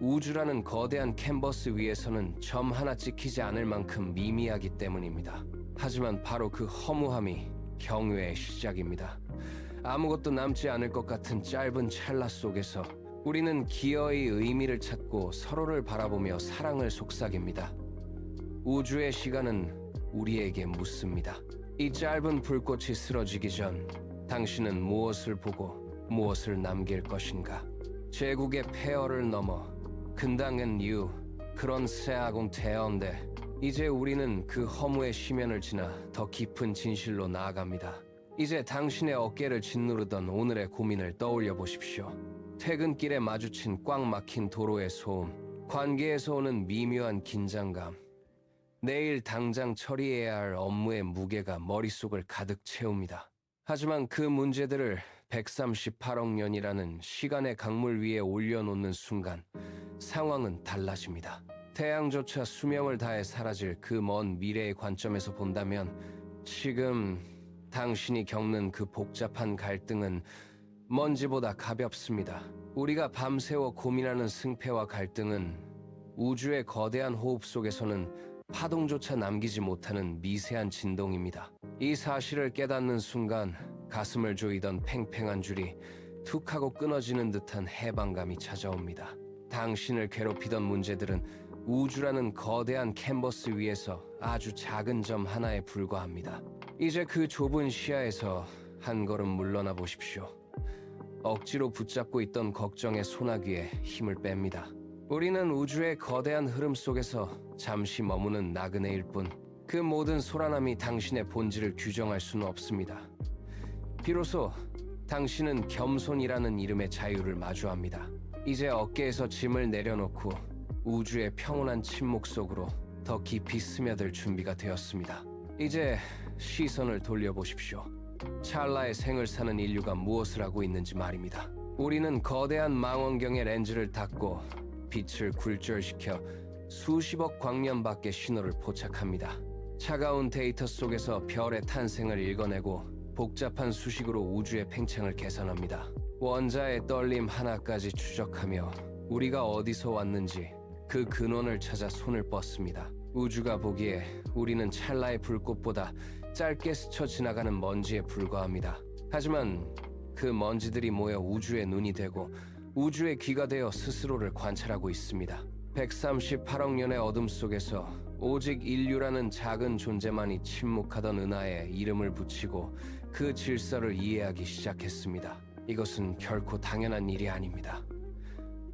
A: 우주라는 거대한 캔버스 위에서는 점 하나 찍히지 않을 만큼 미미하기 때문입니다. 하지만 바로 그 허무함이 경외의 시작입니다. 아무것도 남지 않을 것 같은 짧은 찰나 속에서 우리는 기어의 의미를 찾고 서로를 바라보며 사랑을 속삭입니다. 우주의 시간은 우리에게 묻습니다. 이 짧은 불꽃이 쓰러지기 전 당신은 무엇을 보고 무엇을 남길 것인가? 제국의 폐허를 넘어 근당은 유 그런 새아공 대언데 이제 우리는 그 허무의 심연을 지나 더 깊은 진실로 나아갑니다. 이제 당신의 어깨를 짓누르던 오늘의 고민을 떠올려 보십시오. 퇴근길에 마주친 꽉 막힌 도로의 소음, 관계에서 오는 미묘한 긴장감, 내일 당장 처리해야 할 업무의 무게가 머릿속을 가득 채웁니다. 하지만 그 문제들을 138억 년이라는 시간의 강물 위에 올려놓는 순간 상황은 달라집니다. 태양조차 수명을 다해 사라질 그 먼 미래의 관점에서 본다면 지금 당신이 겪는 그 복잡한 갈등은 먼지보다 가볍습니다. 우리가 밤새워 고민하는 승패와 갈등은 우주의 거대한 호흡 속에서는 파동조차 남기지 못하는 미세한 진동입니다. 이 사실을 깨닫는 순간 가슴을 조이던 팽팽한 줄이 툭 하고 끊어지는 듯한 해방감이 찾아옵니다. 당신을 괴롭히던 문제들은 우주라는 거대한 캔버스 위에서 아주 작은 점 하나에 불과합니다. 이제 그 좁은 시야에서 한 걸음 물러나 보십시오. 억지로 붙잡고 있던 걱정의 소나기에 힘을 뺍니다. 우리는 우주의 거대한 흐름 속에서 잠시 머무는 나그네일 뿐 그 모든 소란함이 당신의 본질을 규정할 수는 없습니다. 비로소 당신은 겸손이라는 이름의 자유를 마주합니다. 이제 어깨에서 짐을 내려놓고 우주의 평온한 침묵 속으로 더 깊이 스며들 준비가 되었습니다. 이제 시선을 돌려보십시오. 찰나의 생을 사는 인류가 무엇을 하고 있는지 말입니다. 우리는 거대한 망원경의 렌즈를 닫고 빛을 굴절시켜 수십억 광년 밖의 신호를 포착합니다. 차가운 데이터 속에서 별의 탄생을 읽어내고 복잡한 수식으로 우주의 팽창을 계산합니다. 원자의 떨림 하나까지 추적하며 우리가 어디서 왔는지 그 근원을 찾아 손을 뻗습니다. 우주가 보기에 우리는 찰나의 불꽃보다 짧게 스쳐 지나가는 먼지에 불과합니다. 하지만 그 먼지들이 모여 우주의 눈이 되고 우주의 귀가 되어 스스로를 관찰하고 있습니다. 138억 년의 어둠 속에서 오직 인류라는 작은 존재만이 침묵하던 은하에 이름을 붙이고 그 질서를 이해하기 시작했습니다. 이것은 결코 당연한 일이 아닙니다.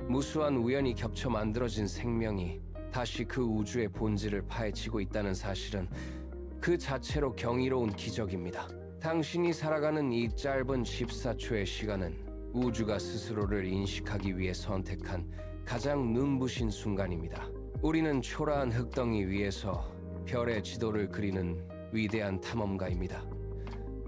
A: 무수한 우연이 겹쳐 만들어진 생명이 다시 그 우주의 본질을 파헤치고 있다는 사실은 그 자체로 경이로운 기적입니다. 당신이 살아가는 이 짧은 14초의 시간은 우주가 스스로를 인식하기 위해 선택한 가장 눈부신 순간입니다. 우리는 초라한 흙덩이 위에서 별의 지도를 그리는 위대한 탐험가입니다.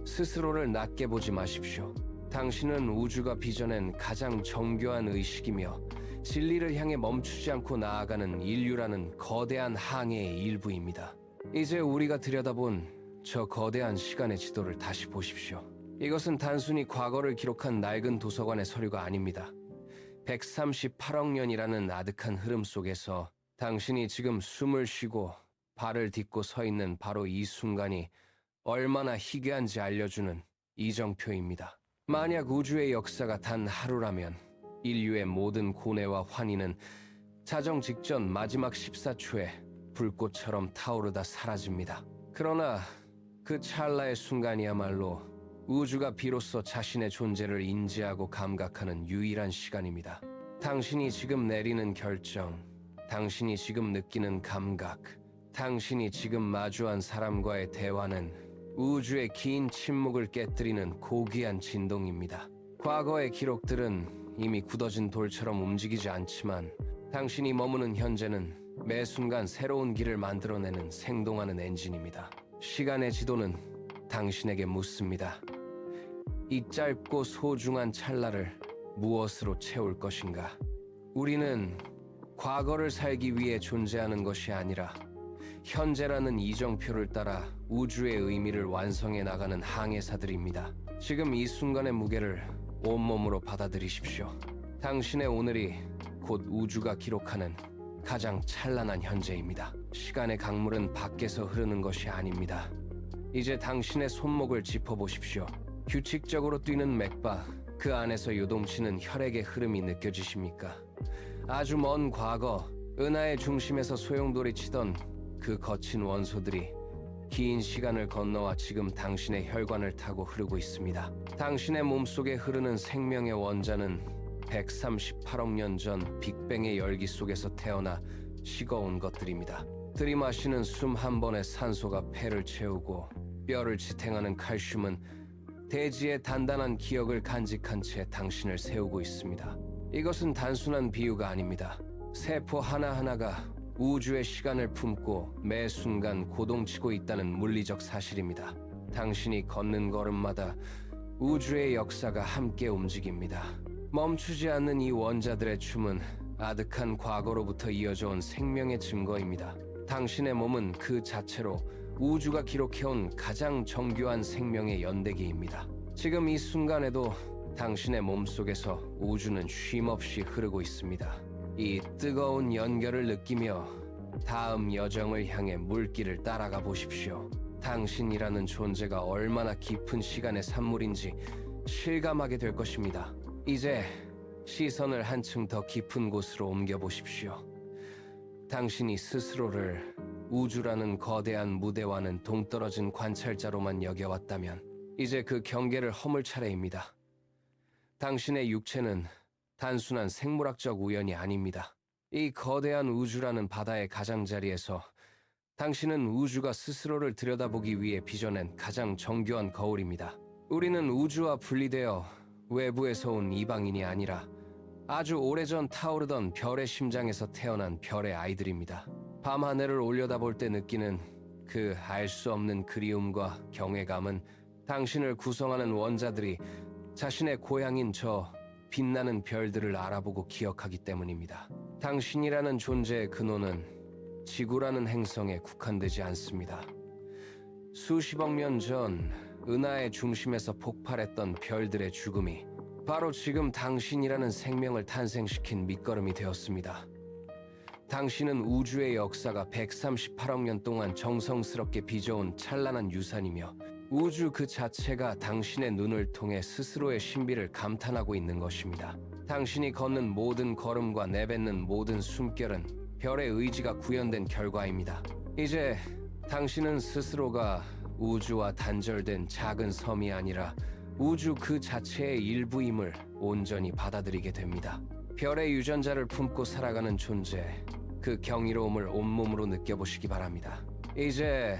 A: 스스로를 낮게 보지 마십시오. 당신은 우주가 빚어낸 가장 정교한 의식이며 진리를 향해 멈추지 않고 나아가는 인류라는 거대한 항해의 일부입니다. 이제 우리가 들여다본 저 거대한 시간의 지도를 다시 보십시오. 이것은 단순히 과거를 기록한 낡은 도서관의 서류가 아닙니다. 138억 년이라는 아득한 흐름 속에서 당신이 지금 숨을 쉬고 발을 딛고 서 있는 바로 이 순간이 얼마나 희귀한지 알려주는 이정표입니다. 만약 우주의 역사가 단 하루라면 인류의 모든 고뇌와 환희는 자정 직전 마지막 14초에 불꽃처럼 타오르다 사라집니다. 그러나 그 찰나의 순간이야말로 우주가 비로소 자신의 존재를 인지하고 감각하는 유일한 시간입니다. 당신이 지금 내리는 결정, 당신이 지금 느끼는 감각, 당신이 지금 마주한 사람과의 대화는 우주의 긴 침묵을 깨뜨리는 고귀한 진동입니다. 과거의 기록들은 이미 굳어진 돌처럼 움직이지 않지만 당신이 머무는 현재는 매 순간 새로운 길을 만들어내는 생동하는 엔진입니다. 시간의 지도는 당신에게 묻습니다. 이 짧고 소중한 찰나를 무엇으로 채울 것인가? 우리는 과거를 살기 위해 존재하는 것이 아니라 현재라는 이정표를 따라 우주의 의미를 완성해 나가는 항해사들입니다. 지금 이 순간의 무게를 온몸으로 받아들이십시오. 당신의 오늘이 곧 우주가 기록하는 가장 찬란한 현재입니다. 시간의 강물은 밖에서 흐르는 것이 아닙니다. 이제 당신의 손목을 짚어보십시오. 규칙적으로 뛰는 맥박, 그 안에서 요동치는 혈액의 흐름이 느껴지십니까? 아주 먼 과거, 은하의 중심에서 소용돌이 치던 그 거친 원소들이 긴 시간을 건너와 지금 당신의 혈관을 타고 흐르고 있습니다. 당신의 몸속에 흐르는 생명의 원자는 138억 년 전 빅뱅의 열기 속에서 태어나 식어온 것들입니다. 들이마시는 숨 한 번에 산소가 폐를 채우고 뼈를 지탱하는 칼슘은 대지의 단단한 기억을 간직한 채 당신을 세우고 있습니다. 이것은 단순한 비유가 아닙니다. 세포 하나하나가 우주의 시간을 품고 매 순간 고동치고 있다는 물리적 사실입니다. 당신이 걷는 걸음마다 우주의 역사가 함께 움직입니다. 멈추지 않는 이 원자들의 춤은 아득한 과거로부터 이어져 온 생명의 증거입니다. 당신의 몸은 그 자체로 우주가 기록해온 가장 정교한 생명의 연대기입니다. 지금 이 순간에도 당신의 몸속에서 우주는 쉼없이 흐르고 있습니다. 이 뜨거운 연결을 느끼며 다음 여정을 향해 물길을 따라가 보십시오. 당신이라는 존재가 얼마나 깊은 시간의 산물인지 실감하게 될 것입니다. 이제 시선을 한층 더 깊은 곳으로 옮겨보십시오. 당신이 스스로를 우주라는 거대한 무대와는 동떨어진 관찰자로만 여겨왔다면 이제 그 경계를 허물 차례입니다. 당신의 육체는 단순한 생물학적 우연이 아닙니다. 이 거대한 우주라는 바다의 가장자리에서 당신은 우주가 스스로를 들여다보기 위해 빚어낸 가장 정교한 거울입니다. 우리는 우주와 분리되어 외부에서 온 이방인이 아니라 아주 오래전 타오르던 별의 심장에서 태어난 별의 아이들입니다. 밤하늘을 올려다볼 때 느끼는 그 알 수 없는 그리움과 경외감은 당신을 구성하는 원자들이 자신의 고향인 저 빛나는 별들을 알아보고 기억하기 때문입니다. 당신이라는 존재의 근원은 지구라는 행성에 국한되지 않습니다. 수십억 년 전 은하의 중심에서 폭발했던 별들의 죽음이 바로 지금 당신이라는 생명을 탄생시킨 밑거름이 되었습니다. 당신은 우주의 역사가 138억 년 동안 정성스럽게 빚어온 찬란한 유산이며 우주 그 자체가 당신의 눈을 통해 스스로의 신비를 감탄하고 있는 것입니다. 당신이 걷는 모든 걸음과 내뱉는 모든 숨결은 별의 의지가 구현된 결과입니다. 이제 당신은 스스로가 우주와 단절된 작은 섬이 아니라 우주 그 자체의 일부임을 온전히 받아들이게 됩니다. 별의 유전자를 품고 살아가는 존재, 그 경이로움을 온몸으로 느껴보시기 바랍니다. 이제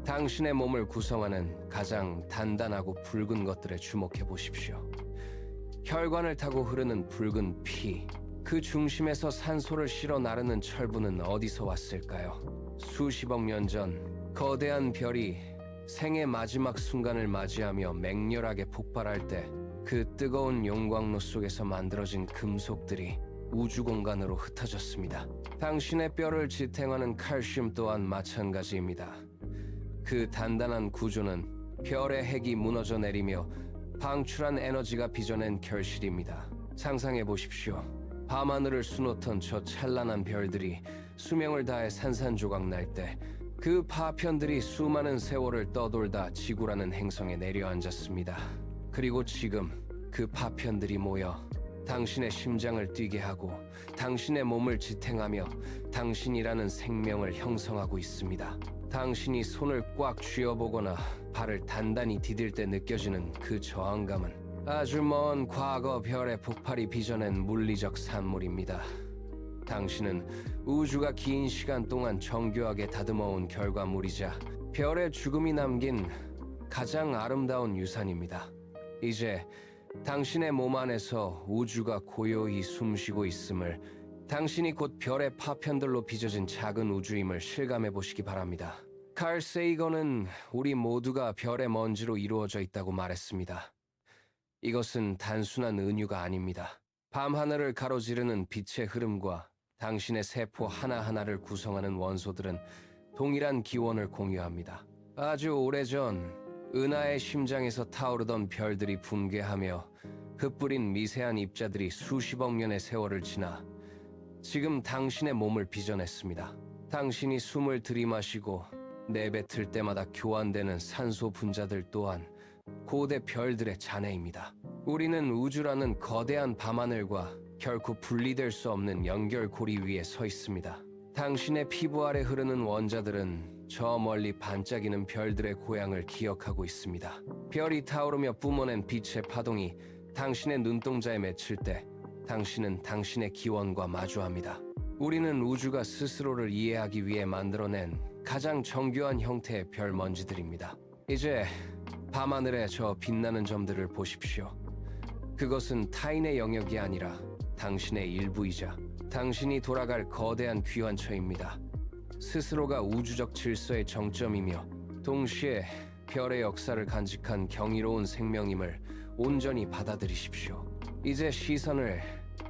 A: 당신의 몸을 구성하는 가장 단단하고 붉은 것들에 주목해 보십시오. 혈관을 타고 흐르는 붉은 피, 그 중심에서 산소를 실어 나르는 철분은 어디서 왔을까요? 수십억 년 전 거대한 별이 생의 마지막 순간을 맞이하며 맹렬하게 폭발할 때 그 뜨거운 용광로 속에서 만들어진 금속들이 우주 공간으로 흩어졌습니다. 당신의 뼈를 지탱하는 칼슘 또한 마찬가지입니다. 그 단단한 구조는 별의 핵이 무너져 내리며 방출한 에너지가 빚어낸 결실입니다. 상상해 보십시오. 밤하늘을 수놓던 저 찬란한 별들이 수명을 다해 산산조각 날 때 그 파편들이 수많은 세월을 떠돌다 지구라는 행성에 내려앉았습니다. 그리고 지금 그 파편들이 모여 당신의 심장을 뛰게 하고 당신의 몸을 지탱하며 당신이라는 생명을 형성하고 있습니다. 당신이 손을 꽉 쥐어보거나 발을 단단히 디딜 때 느껴지는 그 저항감은 아주 먼 과거 별의 폭발이 빚어낸 물리적 산물입니다. 당신은 우주가 긴 시간 동안 정교하게 다듬어온 결과물이자 별의 죽음이 남긴 가장 아름다운 유산입니다. 이제 당신의 몸 안에서 우주가 고요히 숨쉬고 있음을, 당신이 곧 별의 파편들로 빚어진 작은 우주임을 실감해 보시기 바랍니다. 칼 세이건은 우리 모두가 별의 먼지로 이루어져 있다고 말했습니다. 이것은 단순한 은유가 아닙니다. 밤하늘을 가로지르는 빛의 흐름과 당신의 세포 하나하나를 구성하는 원소들은 동일한 기원을 공유합니다. 아주 오래전 은하의 심장에서 타오르던 별들이 붕괴하며 흩뿌린 미세한 입자들이 수십억 년의 세월을 지나 지금 당신의 몸을 빚어냈습니다. 당신이 숨을 들이마시고 내뱉을 때마다 교환되는 산소 분자들 또한 고대 별들의 잔해입니다. 우리는 우주라는 거대한 밤하늘과 결코 분리될 수 없는 연결고리 위에 서 있습니다. 당신의 피부 아래 흐르는 원자들은 저 멀리 반짝이는 별들의 고향을 기억하고 있습니다. 별이 타오르며 뿜어낸 빛의 파동이 당신의 눈동자에 맺힐 때 당신은 당신의 기원과 마주합니다. 우리는 우주가 스스로를 이해하기 위해 만들어낸 가장 정교한 형태의 별 먼지들입니다. 이제 밤하늘의 저 빛나는 점들을 보십시오. 그것은 타인의 영역이 아니라 당신의 일부이자 당신이 돌아갈 거대한 귀환처입니다. 스스로가 우주적 질서의 정점이며 동시에 별의 역사를 간직한 경이로운 생명임을 온전히 받아들이십시오. 이제 시선을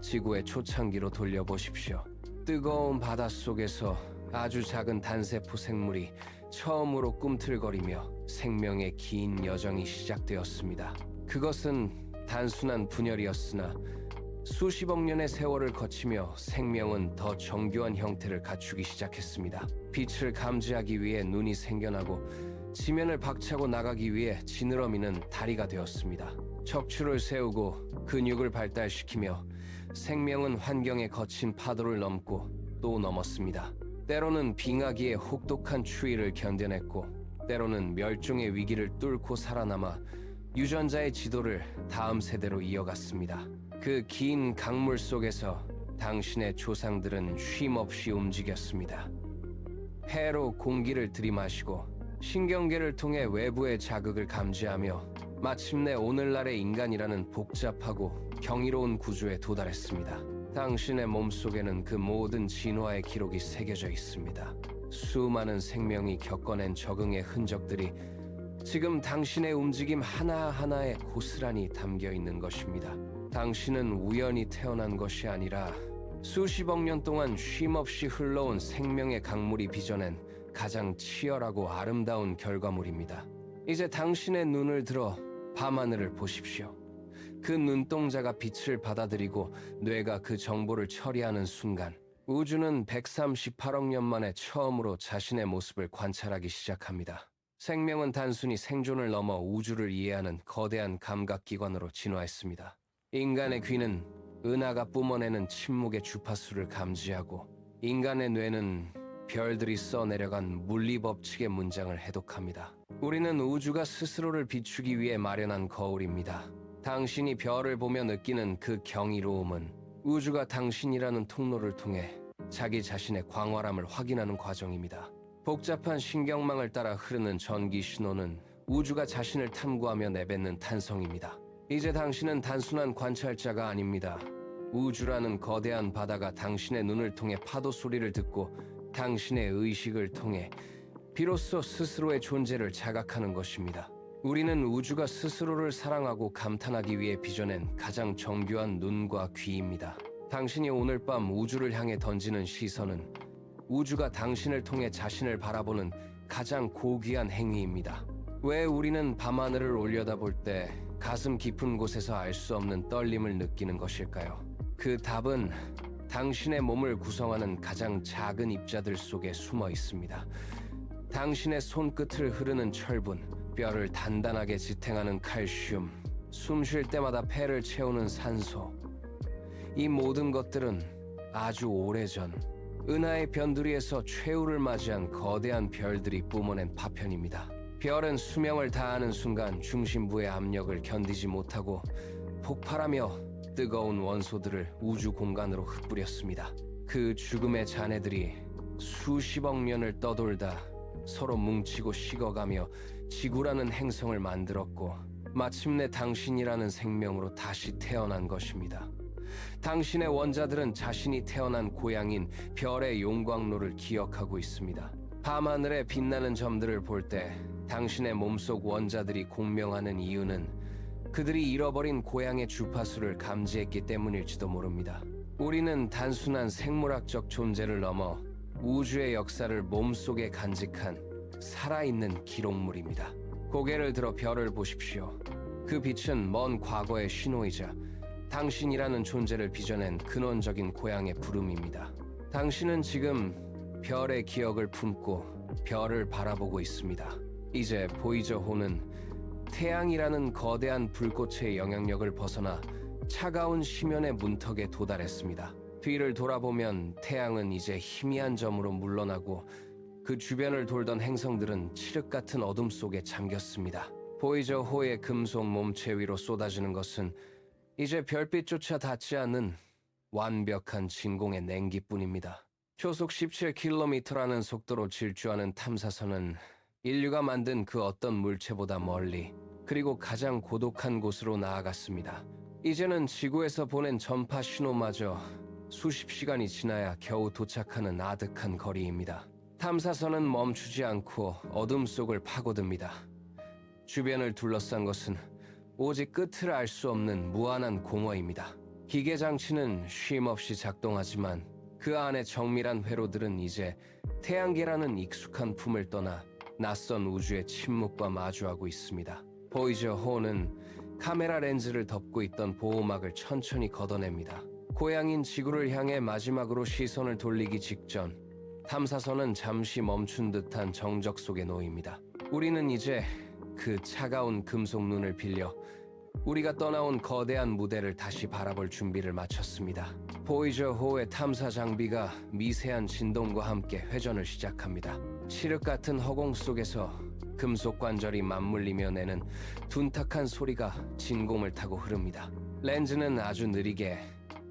A: 지구의 초창기로 돌려보십시오. 뜨거운 바닷속에서 아주 작은 단세포 생물이 처음으로 꿈틀거리며 생명의 긴 여정이 시작되었습니다. 그것은 단순한 분열이었으나 수십억 년의 세월을 거치며 생명은 더 정교한 형태를 갖추기 시작했습니다. 빛을 감지하기 위해 눈이 생겨나고 지면을 박차고 나가기 위해 지느러미는 다리가 되었습니다. 척추를 세우고 근육을 발달시키며 생명은 환경의 거친 파도를 넘고 또 넘었습니다. 때로는 빙하기의 혹독한 추위를 견뎌냈고 때로는 멸종의 위기를 뚫고 살아남아 유전자의 지도를 다음 세대로 이어갔습니다. 그 긴 강물 속에서 당신의 조상들은 쉼없이 움직였습니다. 폐로 공기를 들이마시고 신경계를 통해 외부의 자극을 감지하며 마침내 오늘날의 인간이라는 복잡하고 경이로운 구조에 도달했습니다. 당신의 몸속에는 그 모든 진화의 기록이 새겨져 있습니다. 수많은 생명이 겪어낸 적응의 흔적들이 지금 당신의 움직임 하나하나에 고스란히 담겨 있는 것입니다. 당신은 우연히 태어난 것이 아니라 수십억 년 동안 쉼없이 흘러온 생명의 강물이 빚어낸 가장 치열하고 아름다운 결과물입니다. 이제 당신의 눈을 들어 밤하늘을 보십시오. 그 눈동자가 빛을 받아들이고 뇌가 그 정보를 처리하는 순간 우주는 138억 년 만에 처음으로 자신의 모습을 관찰하기 시작합니다. 생명은 단순히 생존을 넘어 우주를 이해하는 거대한 감각기관으로 진화했습니다. 인간의 귀는 은하가 뿜어내는 침묵의 주파수를 감지하고 인간의 뇌는 별들이 써내려간 물리법칙의 문장을 해독합니다. 우리는 우주가 스스로를 비추기 위해 마련한 거울입니다. 당신이 별을 보며 느끼는 그 경이로움은 우주가 당신이라는 통로를 통해 자기 자신의 광활함을 확인하는 과정입니다. 복잡한 신경망을 따라 흐르는 전기 신호는 우주가 자신을 탐구하며 내뱉는 탄성입니다. 이제 당신은 단순한 관찰자가 아닙니다. 우주라는 거대한 바다가 당신의 눈을 통해 파도 소리를 듣고 당신의 의식을 통해 비로소 스스로의 존재를 자각하는 것입니다. 우리는 우주가 스스로를 사랑하고 감탄하기 위해 빚어낸 가장 정교한 눈과 귀입니다. 당신이 오늘 밤 우주를 향해 던지는 시선은 우주가 당신을 통해 자신을 바라보는 가장 고귀한 행위입니다. 왜 우리는 밤하늘을 올려다볼 때 가슴 깊은 곳에서 알 수 없는 떨림을 느끼는 것일까요? 그 답은 당신의 몸을 구성하는 가장 작은 입자들 속에 숨어 있습니다. 당신의 손끝을 흐르는 철분, 뼈를 단단하게 지탱하는 칼슘, 숨 쉴 때마다 폐를 채우는 산소. 이 모든 것들은 아주 오래전 은하의 변두리에서 최후를 맞이한 거대한 별들이 뿜어낸 파편입니다. 별은 수명을 다하는 순간 중심부의 압력을 견디지 못하고 폭발하며 뜨거운 원소들을 우주 공간으로 흩뿌렸습니다. 그 죽음의 잔해들이 수십억 년을 떠돌다 서로 뭉치고 식어가며 지구라는 행성을 만들었고 마침내 당신이라는 생명으로 다시 태어난 것입니다. 당신의 원자들은 자신이 태어난 고향인 별의 용광로를 기억하고 있습니다. 밤하늘에 빛나는 점들을 볼 때 당신의 몸속 원자들이 공명하는 이유는 그들이 잃어버린 고향의 주파수를 감지했기 때문일지도 모릅니다. 우리는 단순한 생물학적 존재를 넘어 우주의 역사를 몸속에 간직한 살아있는 기록물입니다. 고개를 들어 별을 보십시오. 그 빛은 먼 과거의 신호이자 당신이라는 존재를 빚어낸 근원적인 고향의 부름입니다. 당신은 지금 별의 기억을 품고 별을 바라보고 있습니다. 이제 보이저호는 태양이라는 거대한 불꽃의 영향력을 벗어나 차가운 심연의 문턱에 도달했습니다. 뒤를 돌아보면 태양은 이제 희미한 점으로 물러나고 그 주변을 돌던 행성들은 칠흑 같은 어둠 속에 잠겼습니다. 보이저호의 금속 몸체 위로 쏟아지는 것은 이제 별빛조차 닿지 않는 완벽한 진공의 냉기뿐입니다. 초속 17km라는 속도로 질주하는 탐사선은 인류가 만든 그 어떤 물체보다 멀리 그리고 가장 고독한 곳으로 나아갔습니다. 이제는 지구에서 보낸 전파 신호마저 수십 시간이 지나야 겨우 도착하는 아득한 거리입니다. 탐사선은 멈추지 않고 어둠 속을 파고듭니다. 주변을 둘러싼 것은 오직 끝을 알 수 없는 무한한 공허입니다. 기계 장치는 쉼없이 작동하지만 그 안의 정밀한 회로들은 이제 태양계라는 익숙한 품을 떠나 낯선 우주의 침묵과 마주하고 있습니다. 보이저호는 카메라 렌즈를 덮고 있던 보호막을 천천히 걷어냅니다. 고향인 지구를 향해 마지막으로 시선을 돌리기 직전 탐사선은 잠시 멈춘 듯한 정적 속에 놓입니다. 우리는 이제 그 차가운 금속 눈을 빌려 우리가 떠나온 거대한 무대를 다시 바라볼 준비를 마쳤습니다. 보이저호의 탐사 장비가 미세한 진동과 함께 회전을 시작합니다. 칠흑 같은 허공 속에서 금속 관절이 맞물리며 내는 둔탁한 소리가 진공을 타고 흐릅니다. 렌즈는 아주 느리게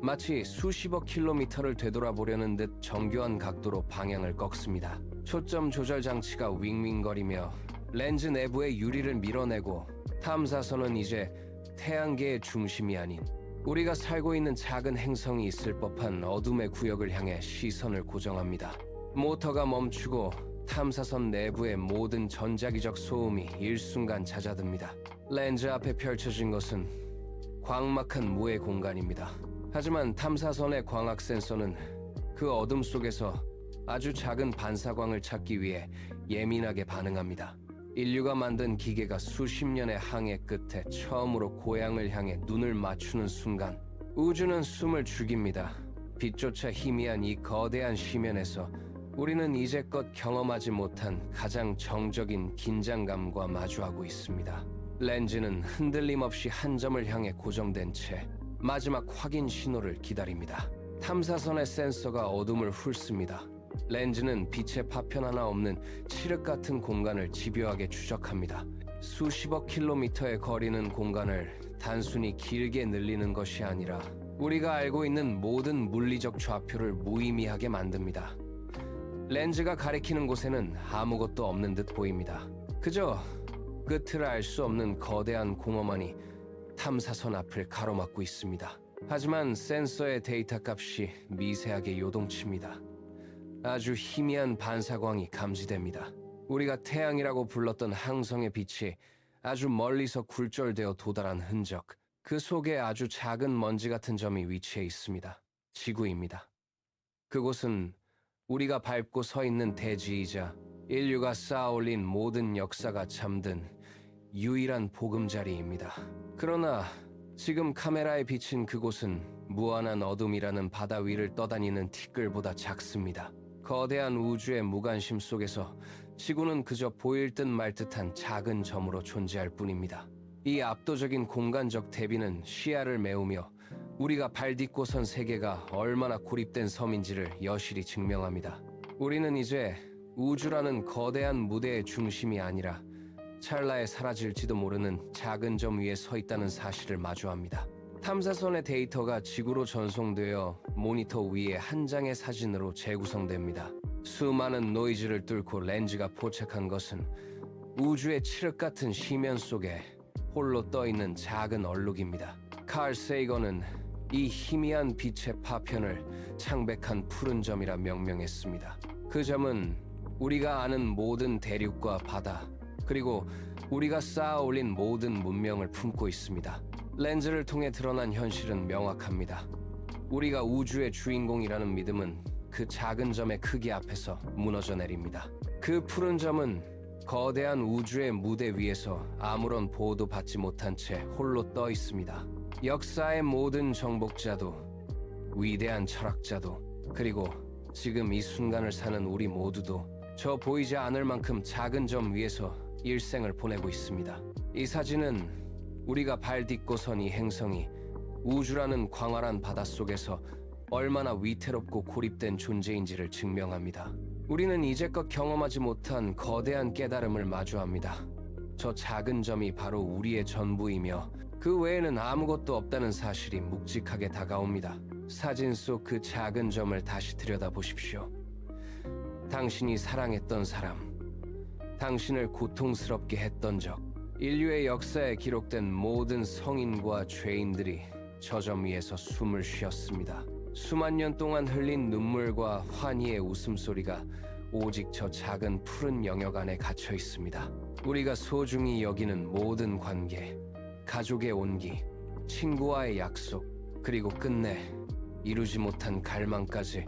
A: 마치 수십억 킬로미터를 되돌아보려는 듯 정교한 각도로 방향을 꺾습니다. 초점 조절 장치가 윙윙거리며 렌즈 내부의 유리를 밀어내고 탐사선은 이제 태양계의 중심이 아닌 우리가 살고 있는 작은 행성이 있을 법한 어둠의 구역을 향해 시선을 고정합니다. 모터가 멈추고 탐사선 내부의 모든 전자기적 소음이 일순간 잦아듭니다. 렌즈 앞에 펼쳐진 것은 광막한 무의 공간입니다. 하지만 탐사선의 광학 센서는 그 어둠 속에서 아주 작은 반사광을 찾기 위해 예민하게 반응합니다. 인류가 만든 기계가 수십 년의 항해 끝에 처음으로 고향을 향해 눈을 맞추는 순간 우주는 숨을 죽입니다. 빛조차 희미한 이 거대한 심연에서 우리는 이제껏 경험하지 못한 가장 정적인 긴장감과 마주하고 있습니다. 렌즈는 흔들림 없이 한 점을 향해 고정된 채 마지막 확인 신호를 기다립니다. 탐사선의 센서가 어둠을 훑습니다. 렌즈는 빛의 파편 하나 없는 칠흑 같은 공간을 집요하게 추적합니다. 수십억 킬로미터의 거리는 공간을 단순히 길게 늘리는 것이 아니라 우리가 알고 있는 모든 물리적 좌표를 무의미하게 만듭니다. 렌즈가 가리키는 곳에는 아무것도 없는 듯 보입니다. 그저 끝을 알 수 없는 거대한 공허만이 탐사선 앞을 가로막고 있습니다. 하지만 센서의 데이터 값이 미세하게 요동칩니다. 아주 희미한 반사광이 감지됩니다. 우리가 태양이라고 불렀던 항성의 빛이 아주 멀리서 굴절되어 도달한 흔적, 그 속에 아주 작은 먼지 같은 점이 위치해 있습니다. 지구입니다. 그곳은 우리가 밟고 서 있는 대지이자 인류가 쌓아올린 모든 역사가 잠든 유일한 보금자리입니다. 그러나 지금 카메라에 비친 그곳은 무한한 어둠이라는 바다 위를 떠다니는 티끌보다 작습니다. 거대한 우주의 무관심 속에서 지구는 그저 보일 듯 말 듯한 작은 점으로 존재할 뿐입니다. 이 압도적인 공간적 대비는 시야를 메우며 우리가 발 딛고 선 세계가 얼마나 고립된 섬인지를 여실히 증명합니다. 우리는 이제 우주라는 거대한 무대의 중심이 아니라 찰나에 사라질지도 모르는 작은 점 위에 서 있다는 사실을 마주합니다. 탐사선의 데이터가 지구로 전송되어 모니터 위에 한 장의 사진으로 재구성됩니다. 수많은 노이즈를 뚫고 렌즈가 포착한 것은 우주의 칠흑 같은 심연 속에 홀로 떠있는 작은 얼룩입니다. 칼 세이건은 이 희미한 빛의 파편을 창백한 푸른 점이라 명명했습니다. 그 점은 우리가 아는 모든 대륙과 바다, 그리고 우리가 쌓아 올린 모든 문명을 품고 있습니다. 렌즈를 통해 드러난 현실은 명확합니다. 우리가 우주의 주인공이라는 믿음은 그 작은 점의 크기 앞에서 무너져 내립니다. 그 푸른 점은 거대한 우주의 무대 위에서 아무런 보호도 받지 못한 채 홀로 떠 있습니다. 역사의 모든 정복자도, 위대한 철학자도, 그리고 지금 이 순간을 사는 우리 모두도 저 보이지 않을 만큼 작은 점 위에서 일생을 보내고 있습니다. 이 사진은 우리가 발 딛고 선 이 행성이 우주라는 광활한 바닷속에서 얼마나 위태롭고 고립된 존재인지를 증명합니다. 우리는 이제껏 경험하지 못한 거대한 깨달음을 마주합니다. 저 작은 점이 바로 우리의 전부이며 그 외에는 아무것도 없다는 사실이 묵직하게 다가옵니다. 사진 속 그 작은 점을 다시 들여다보십시오. 당신이 사랑했던 사람, 당신을 고통스럽게 했던 적, 인류의 역사에 기록된 모든 성인과 죄인들이 저 점 위에서 숨을 쉬었습니다. 수만 년 동안 흘린 눈물과 환희의 웃음소리가 오직 저 작은 푸른 영역 안에 갇혀 있습니다. 우리가 소중히 여기는 모든 관계, 가족의 온기, 친구와의 약속, 그리고 끝내 이루지 못한 갈망까지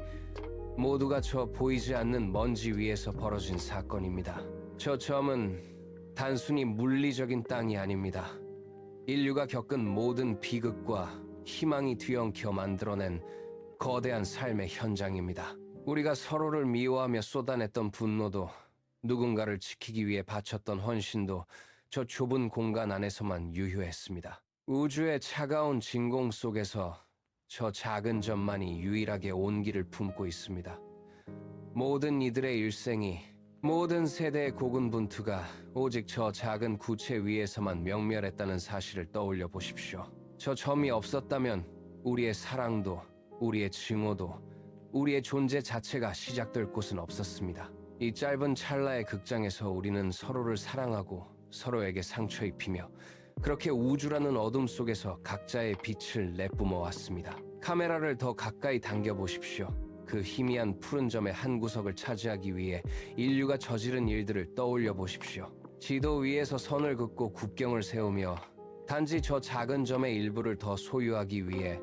A: 모두가 저 보이지 않는 먼지 위에서 벌어진 사건입니다. 저 점은 단순히 물리적인 땅이 아닙니다. 인류가 겪은 모든 비극과 희망이 뒤엉켜 만들어낸 거대한 삶의 현장입니다. 우리가 서로를 미워하며 쏟아냈던 분노도, 누군가를 지키기 위해 바쳤던 헌신도 저 좁은 공간 안에서만 유효했습니다. 우주의 차가운 진공 속에서 저 작은 점만이 유일하게 온기를 품고 있습니다. 모든 이들의 일생이, 모든 세대의 고군분투가 오직 저 작은 구체 위에서만 명멸했다는 사실을 떠올려 보십시오. 저 점이 없었다면 우리의 사랑도, 우리의 증오도, 우리의 존재 자체가 시작될 곳은 없었습니다. 이 짧은 찰나의 극장에서 우리는 서로를 사랑하고 서로에게 상처 입히며 그렇게 우주라는 어둠 속에서 각자의 빛을 내뿜어 왔습니다. 카메라를 더 가까이 당겨 보십시오. 그 희미한 푸른 점의 한 구석을 차지하기 위해 인류가 저지른 일들을 떠올려 보십시오. 지도 위에서 선을 긋고 국경을 세우며 단지 저 작은 점의 일부를 더 소유하기 위해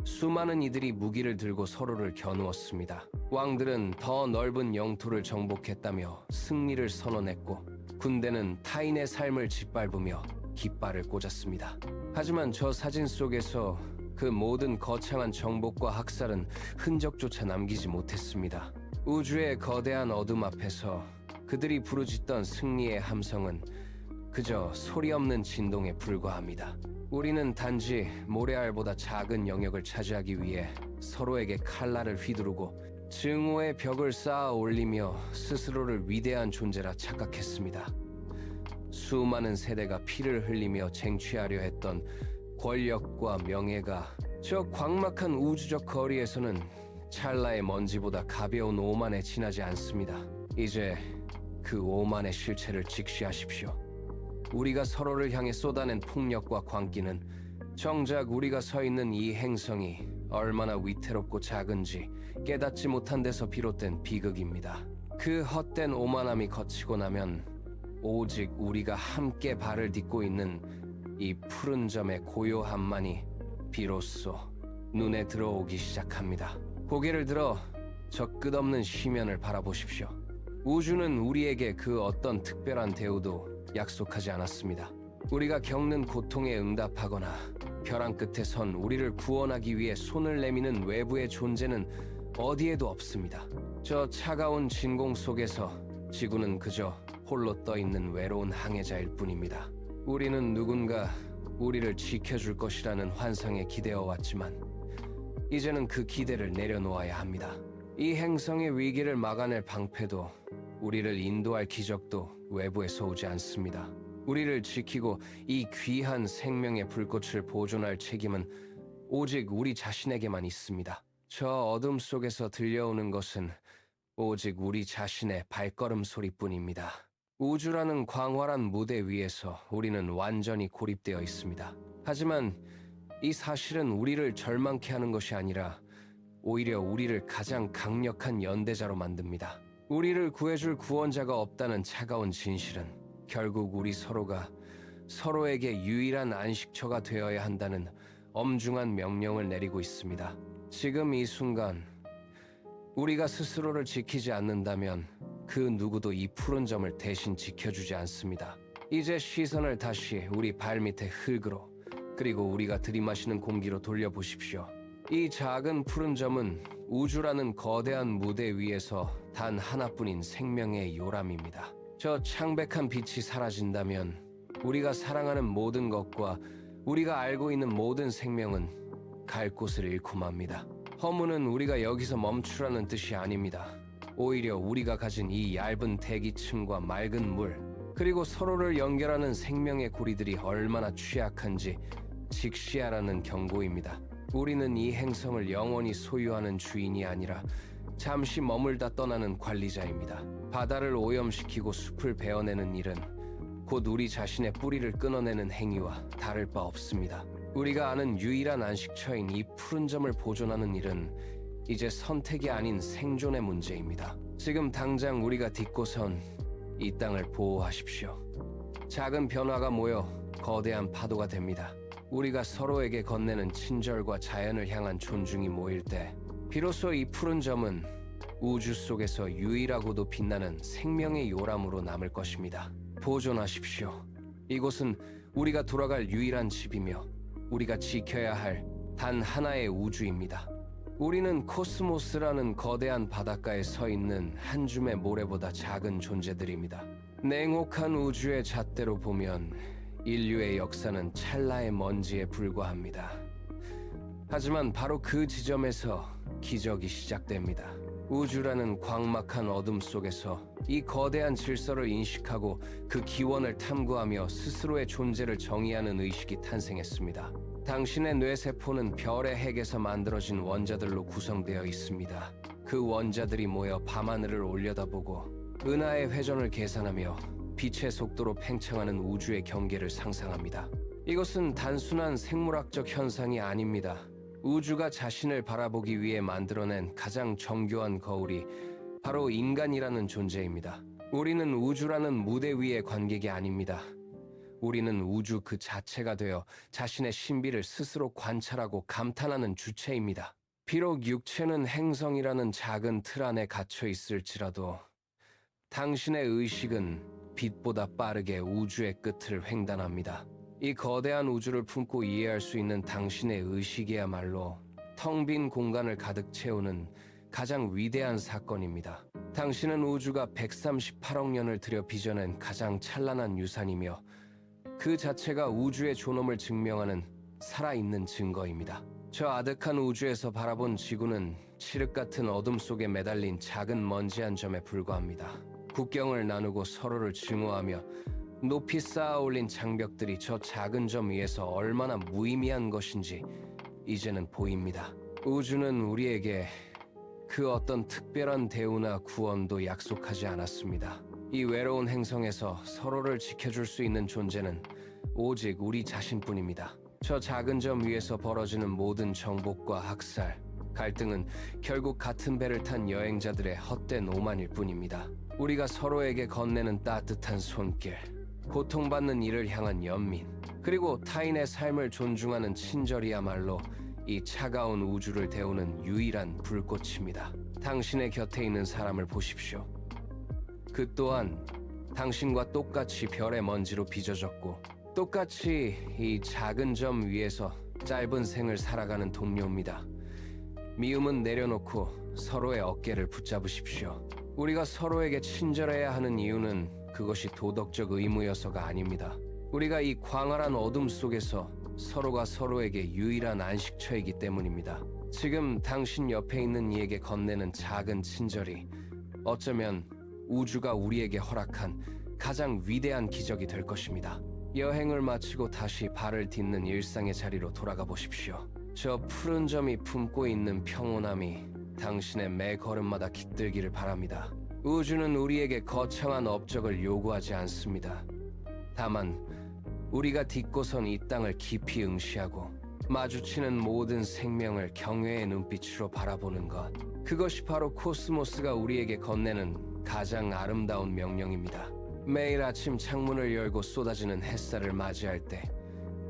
A: 수많은 이들이 무기를 들고 서로를 겨누었습니다. 왕들은 더 넓은 영토를 정복했다며 승리를 선언했고, 군대는 타인의 삶을 짓밟으며 깃발을 꽂았습니다. 하지만 저 사진 속에서 그 모든 거창한 정복과 학살은 흔적조차 남기지 못했습니다. 우주의 거대한 어둠 앞에서 그들이 부르짖던 승리의 함성은 그저 소리 없는 진동에 불과합니다. 우리는 단지 모래알보다 작은 영역을 차지하기 위해 서로에게 칼날을 휘두르고 증오의 벽을 쌓아 올리며 스스로를 위대한 존재라 착각했습니다. 수많은 세대가 피를 흘리며 쟁취하려 했던 권력과 명예가 저 광막한 우주적 거리에서는 찰나의 먼지보다 가벼운 오만에 지나지 않습니다. 이제 그 오만의 실체를 직시하십시오. 우리가 서로를 향해 쏟아낸 폭력과 광기는 정작 우리가 서 있는 이 행성이 얼마나 위태롭고 작은지 깨닫지 못한 데서 비롯된 비극입니다. 그 헛된 오만함이 거치고 나면 오직 우리가 함께 발을 딛고 있는 이 푸른 점의 고요함만이 비로소 눈에 들어오기 시작합니다. 고개를 들어 저 끝없는 심연을 바라보십시오. 우주는 우리에게 그 어떤 특별한 대우도 약속하지 않았습니다. 우리가 겪는 고통에 응답하거나 벼랑 끝에 선 우리를 구원하기 위해 손을 내미는 외부의 존재는 어디에도 없습니다. 저 차가운 진공 속에서 지구는 그저 홀로 떠있는 외로운 항해자일 뿐입니다. 우리는 누군가 우리를 지켜줄 것이라는 환상에 기대어 왔지만 이제는 그 기대를 내려놓아야 합니다. 이 행성의 위기를 막아낼 방패도 우리를 인도할 기적도 외부에서 오지 않습니다. 우리를 지키고 이 귀한 생명의 불꽃을 보존할 책임은 오직 우리 자신에게만 있습니다. 저 어둠 속에서 들려오는 것은 오직 우리 자신의 발걸음 소리뿐입니다. 우주라는 광활한 무대 위에서 우리는 완전히 고립되어 있습니다. 하지만 이 사실은 우리를 절망케 하는 것이 아니라 오히려 우리를 가장 강력한 연대자로 만듭니다. 우리를 구해줄 구원자가 없다는 차가운 진실은 결국 우리 서로가 서로에게 유일한 안식처가 되어야 한다는 엄중한 명령을 내리고 있습니다. 지금 이 순간 우리가 스스로를 지키지 않는다면 그 누구도 이 푸른 점을 대신 지켜주지 않습니다. 이제 시선을 다시 우리 발밑의 흙으로 그리고 우리가 들이마시는 공기로 돌려보십시오. 이 작은 푸른 점은 우주라는 거대한 무대 위에서 단 하나뿐인 생명의 요람입니다. 저 창백한 빛이 사라진다면 우리가 사랑하는 모든 것과 우리가 알고 있는 모든 생명은 갈 곳을 잃고 맙니다. 허무는 우리가 여기서 멈추라는 뜻이 아닙니다. 오히려 우리가 가진 이 얇은 대기층과 맑은 물, 그리고 서로를 연결하는 생명의 고리들이 얼마나 취약한지 직시하라는 경고입니다. 우리는 이 행성을 영원히 소유하는 주인이 아니라 잠시 머물다 떠나는 관리자입니다. 바다를 오염시키고 숲을 베어내는 일은 곧 우리 자신의 뿌리를 끊어내는 행위와 다를 바 없습니다. 우리가 아는 유일한 안식처인 이 푸른 점을 보존하는 일은 이제 선택이 아닌 생존의 문제입니다. 지금 당장 우리가 딛고 선 이 땅을 보호하십시오. 작은 변화가 모여 거대한 파도가 됩니다. 우리가 서로에게 건네는 친절과 자연을 향한 존중이 모일 때 비로소 이 푸른 점은 우주 속에서 유일하고도 빛나는 생명의 요람으로 남을 것입니다. 보존하십시오. 이곳은 우리가 돌아갈 유일한 집이며 우리가 지켜야 할 단 하나의 우주입니다. 우리는 코스모스라는 거대한 바닷가에 서 있는 한 줌의 모래보다 작은 존재들입니다. 냉혹한 우주의 잣대로 보면 인류의 역사는 찰나의 먼지에 불과합니다. 하지만 바로 그 지점에서 기적이 시작됩니다. 우주라는 광막한 어둠 속에서 이 거대한 질서를 인식하고 그 기원을 탐구하며 스스로의 존재를 정의하는 의식이 탄생했습니다. 당신의 뇌세포는 별의 핵에서 만들어진 원자들로 구성되어 있습니다. 그 원자들이 모여 밤하늘을 올려다보고 은하의 회전을 계산하며 빛의 속도로 팽창하는 우주의 경계를 상상합니다. 이것은 단순한 생물학적 현상이 아닙니다. 우주가 자신을 바라보기 위해 만들어낸 가장 정교한 거울이 바로 인간이라는 존재입니다. 우리는 우주라는 무대 위의 관객이 아닙니다. 우리는 우주 그 자체가 되어 자신의 신비를 스스로 관찰하고 감탄하는 주체입니다. 비록 육체는 행성이라는 작은 틀 안에 갇혀 있을지라도 당신의 의식은 빛보다 빠르게 우주의 끝을 횡단합니다. 이 거대한 우주를 품고 이해할 수 있는 당신의 의식이야말로 텅 빈 공간을 가득 채우는 가장 위대한 사건입니다. 당신은 우주가 138억 년을 들여 빚어낸 가장 찬란한 유산이며 그 자체가 우주의 존엄을 증명하는 살아있는 증거입니다. 저 아득한 우주에서 바라본 지구는 칠흑 같은 어둠 속에 매달린 작은 먼지 한 점에 불과합니다. 국경을 나누고 서로를 증오하며 높이 쌓아 올린 장벽들이 저 작은 점 위에서 얼마나 무의미한 것인지 이제는 보입니다. 우주는 우리에게 그 어떤 특별한 대우나 구원도 약속하지 않았습니다. 이 외로운 행성에서 서로를 지켜줄 수 있는 존재는 오직 우리 자신뿐입니다. 저 작은 점 위에서 벌어지는 모든 정복과 학살, 갈등은 결국 같은 배를 탄 여행자들의 헛된 오만일 뿐입니다. 우리가 서로에게 건네는 따뜻한 손길, 고통받는 이를 향한 연민, 그리고 타인의 삶을 존중하는 친절이야말로 이 차가운 우주를 데우는 유일한 불꽃입니다. 당신의 곁에 있는 사람을 보십시오. 그 또한 당신과 똑같이 별의 먼지로 빚어졌고 똑같이 이 작은 점 위에서 짧은 생을 살아가는 동료입니다. 미움은 내려놓고 서로의 어깨를 붙잡으십시오. 우리가 서로에게 친절해야 하는 이유는 그것이 도덕적 의무여서가 아닙니다. 우리가 이 광활한 어둠 속에서 서로가 서로에게 유일한 안식처이기 때문입니다. 지금 당신 옆에 있는 이에게 건네는 작은 친절이 어쩌면 우주가 우리에게 허락한 가장 위대한 기적이 될 것입니다. 여행을 마치고 다시 발을 딛는 일상의 자리로 돌아가 보십시오. 저 푸른 점이 품고 있는 평온함이 당신의 매 걸음마다 깃들기를 바랍니다. 우주는 우리에게 거창한 업적을 요구하지 않습니다. 다만 우리가 딛고선 이 땅을 깊이 응시하고 마주치는 모든 생명을 경외의 눈빛으로 바라보는 것, 그것이 바로 코스모스가 우리에게 건네는 가장 아름다운 명령입니다. 매일 아침 창문을 열고 쏟아지는 햇살을 맞이할 때,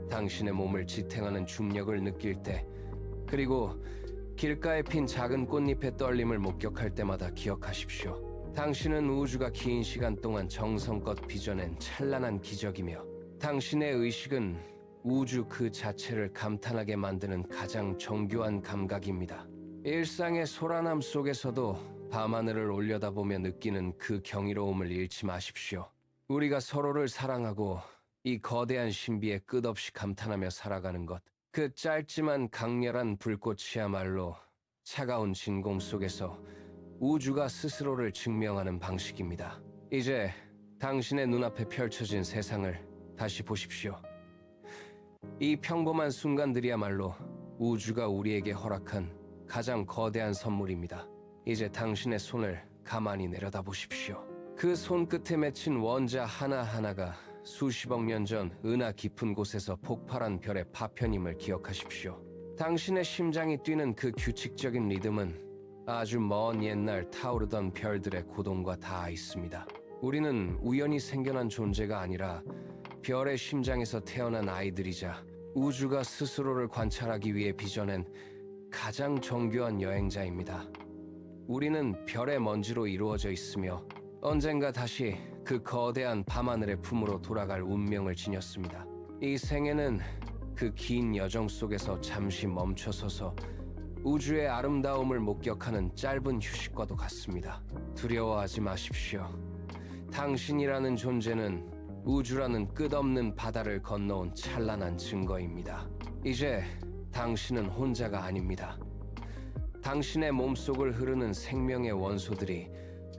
A: 당신의 몸을 지탱하는 중력을 느낄 때, 그리고 길가에 핀 작은 꽃잎의 떨림을 목격할 때마다 기억하십시오. 당신은 우주가 긴 시간 동안 정성껏 빚어낸 찬란한 기적이며, 당신의 의식은 우주 그 자체를 감탄하게 만드는 가장 정교한 감각입니다. 일상의 소란함 속에서도 밤하늘을 올려다보며 느끼는 그 경이로움을 잃지 마십시오. 우리가 서로를 사랑하고 이 거대한 신비에 끝없이 감탄하며 살아가는 것, 그 짧지만 강렬한 불꽃이야말로 차가운 진공 속에서 우주가 스스로를 증명하는 방식입니다. 이제 당신의 눈앞에 펼쳐진 세상을 다시 보십시오. 이 평범한 순간들이야말로 우주가 우리에게 허락한 가장 거대한 선물입니다. 이제 당신의 손을 가만히 내려다 보십시오. 그 손끝에 맺힌 원자 하나하나가 수십억 년 전 은하 깊은 곳에서 폭발한 별의 파편임을 기억하십시오. 당신의 심장이 뛰는 그 규칙적인 리듬은 아주 먼 옛날 타오르던 별들의 고동과 닿아 있습니다. 우리는 우연히 생겨난 존재가 아니라 별의 심장에서 태어난 아이들이자 우주가 스스로를 관찰하기 위해 빚어낸 가장 정교한 여행자입니다. 우리는 별의 먼지로 이루어져 있으며 언젠가 다시 그 거대한 밤하늘의 품으로 돌아갈 운명을 지녔습니다. 이 생애는 그 긴 여정 속에서 잠시 멈춰서서 우주의 아름다움을 목격하는 짧은 휴식과도 같습니다. 두려워하지 마십시오. 당신이라는 존재는 우주라는 끝없는 바다를 건너온 찬란한 증거입니다. 이제 당신은 혼자가 아닙니다. 당신의 몸속을 흐르는 생명의 원소들이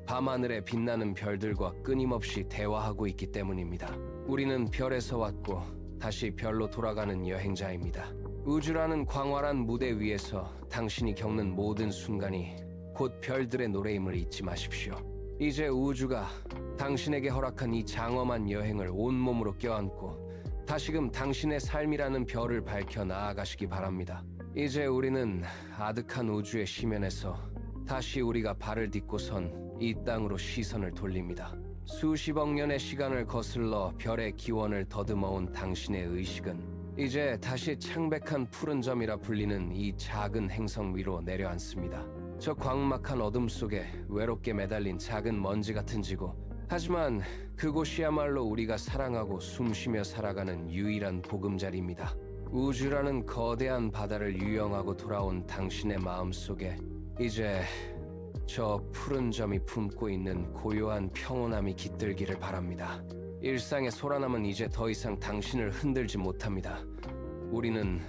A: 밤하늘에 빛나는 별들과 끊임없이 대화하고 있기 때문입니다. 우리는 별에서 왔고 다시 별로 돌아가는 여행자입니다. 우주라는 광활한 무대 위에서 당신이 겪는 모든 순간이 곧 별들의 노래임을 잊지 마십시오. 이제 우주가 당신에게 허락한 이 장엄한 여행을 온몸으로 껴안고 다시금 당신의 삶이라는 별을 밝혀 나아가시기 바랍니다. 이제 우리는 아득한 우주의 심연에서 다시 우리가 발을 딛고선 이 땅으로 시선을 돌립니다. 수십억 년의 시간을 거슬러 별의 기원을 더듬어온 당신의 의식은 이제 다시 창백한 푸른 점이라 불리는 이 작은 행성 위로 내려앉습니다. 저 광막한 어둠 속에 외롭게 매달린 작은 먼지 같은 지구, 하지만 그곳이야말로 우리가 사랑하고 숨쉬며 살아가는 유일한 보금자리입니다. 우주라는 거대한 바다를 유영하고 돌아온 당신의 마음속에 이제 저 푸른 점이 품고 있는 고요한 평온함이 깃들기를 바랍니다. 일상의 소란함은 이제 더 이상 당신을 흔들지 못합니다. 우리는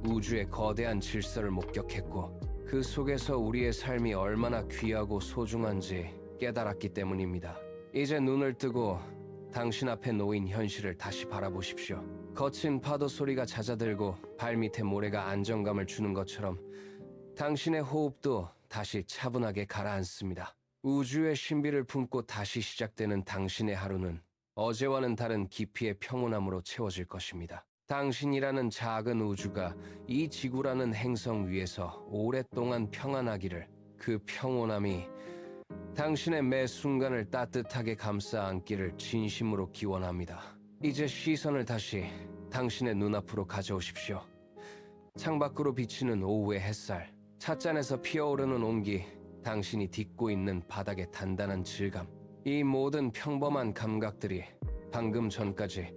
A: 우주의 거대한 질서를 목격했고 그 속에서 우리의 삶이 얼마나 귀하고 소중한지 깨달았기 때문입니다. 이제 눈을 뜨고 당신 앞에 놓인 현실을 다시 바라보십시오. 거친 파도 소리가 잦아들고 발밑에 모래가 안정감을 주는 것처럼 당신의 호흡도 다시 차분하게 가라앉습니다. 우주의 신비를 품고 다시 시작되는 당신의 하루는 어제와는 다른 깊이의 평온함으로 채워질 것입니다. 당신이라는 작은 우주가 이 지구라는 행성 위에서 오랫동안 평안하기를, 그 평온함이 당신의 매 순간을 따뜻하게 감싸 안기를 진심으로 기원합니다. 이제 시선을 다시 당신의 눈앞으로 가져오십시오. 창밖으로 비치는 오후의 햇살, 찻잔에서 피어오르는 온기, 당신이 딛고 있는 바닥의 단단한 질감, 이 모든 평범한 감각들이 방금 전까지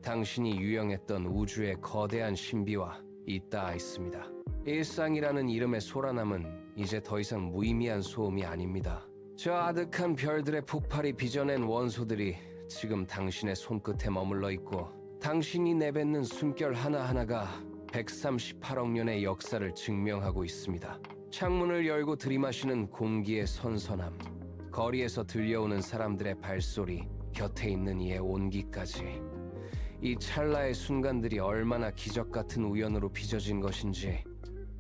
A: 당신이 유영했던 우주의 거대한 신비와 잇닿아 있습니다. 일상이라는 이름의 소란함은 이제 더 이상 무의미한 소음이 아닙니다. 저 아득한 별들의 폭발이 빚어낸 원소들이 지금 당신의 손끝에 머물러 있고, 당신이 내뱉는 숨결 하나하나가 138억 년의 역사를 증명하고 있습니다. 창문을 열고 들이마시는 공기의 선선함, 거리에서 들려오는 사람들의 발소리, 곁에 있는 이의 온기까지, 이 찰나의 순간들이 얼마나 기적 같은 우연으로 빚어진 것인지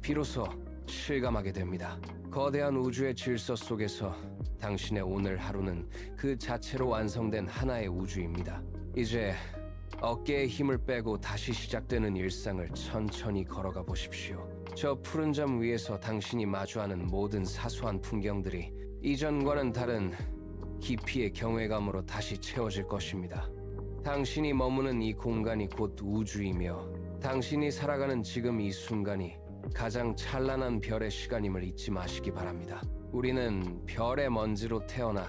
A: 비로소 실감하게 됩니다. 거대한 우주의 질서 속에서 당신의 오늘 하루는 그 자체로 완성된 하나의 우주입니다. 이제 어깨에 힘을 빼고 다시 시작되는 일상을 천천히 걸어가 보십시오. 저 푸른 점 위에서 당신이 마주하는 모든 사소한 풍경들이 이전과는 다른 깊이의 경외감으로 다시 채워질 것입니다. 당신이 머무는 이 공간이 곧 우주이며, 당신이 살아가는 지금 이 순간이 가장 찬란한 별의 시간임을 잊지 마시기 바랍니다. 우리는 별의 먼지로 태어나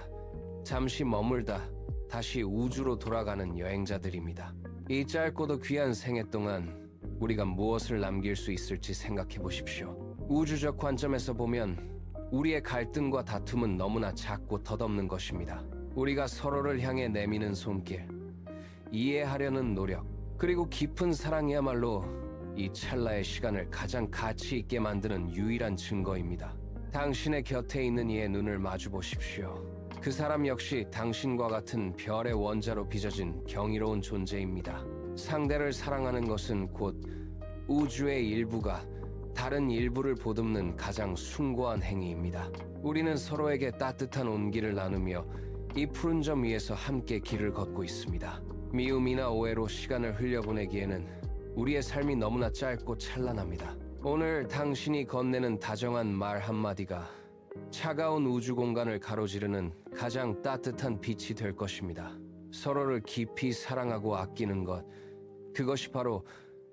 A: 잠시 머물다 다시 우주로 돌아가는 여행자들입니다. 이 짧고도 귀한 생애 동안 우리가 무엇을 남길 수 있을지 생각해 보십시오. 우주적 관점에서 보면 우리의 갈등과 다툼은 너무나 작고 덧없는 것입니다. 우리가 서로를 향해 내미는 손길, 이해하려는 노력, 그리고 깊은 사랑이야말로 이 찰나의 시간을 가장 가치 있게 만드는 유일한 증거입니다. 당신의 곁에 있는 이의 눈을 마주 보십시오. 그 사람 역시 당신과 같은 별의 원자로 빚어진 경이로운 존재입니다. 상대를 사랑하는 것은 곧 우주의 일부가 다른 일부를 보듬는 가장 숭고한 행위입니다. 우리는 서로에게 따뜻한 온기를 나누며 이 푸른 점 위에서 함께 길을 걷고 있습니다. 미움이나 오해로 시간을 흘려보내기에는 우리의 삶이 너무나 짧고 찬란합니다. 오늘 당신이 건네는 다정한 말 한마디가 차가운 우주 공간을 가로지르는 가장 따뜻한 빛이 될 것입니다. 서로를 깊이 사랑하고 아끼는 것, 그것이 바로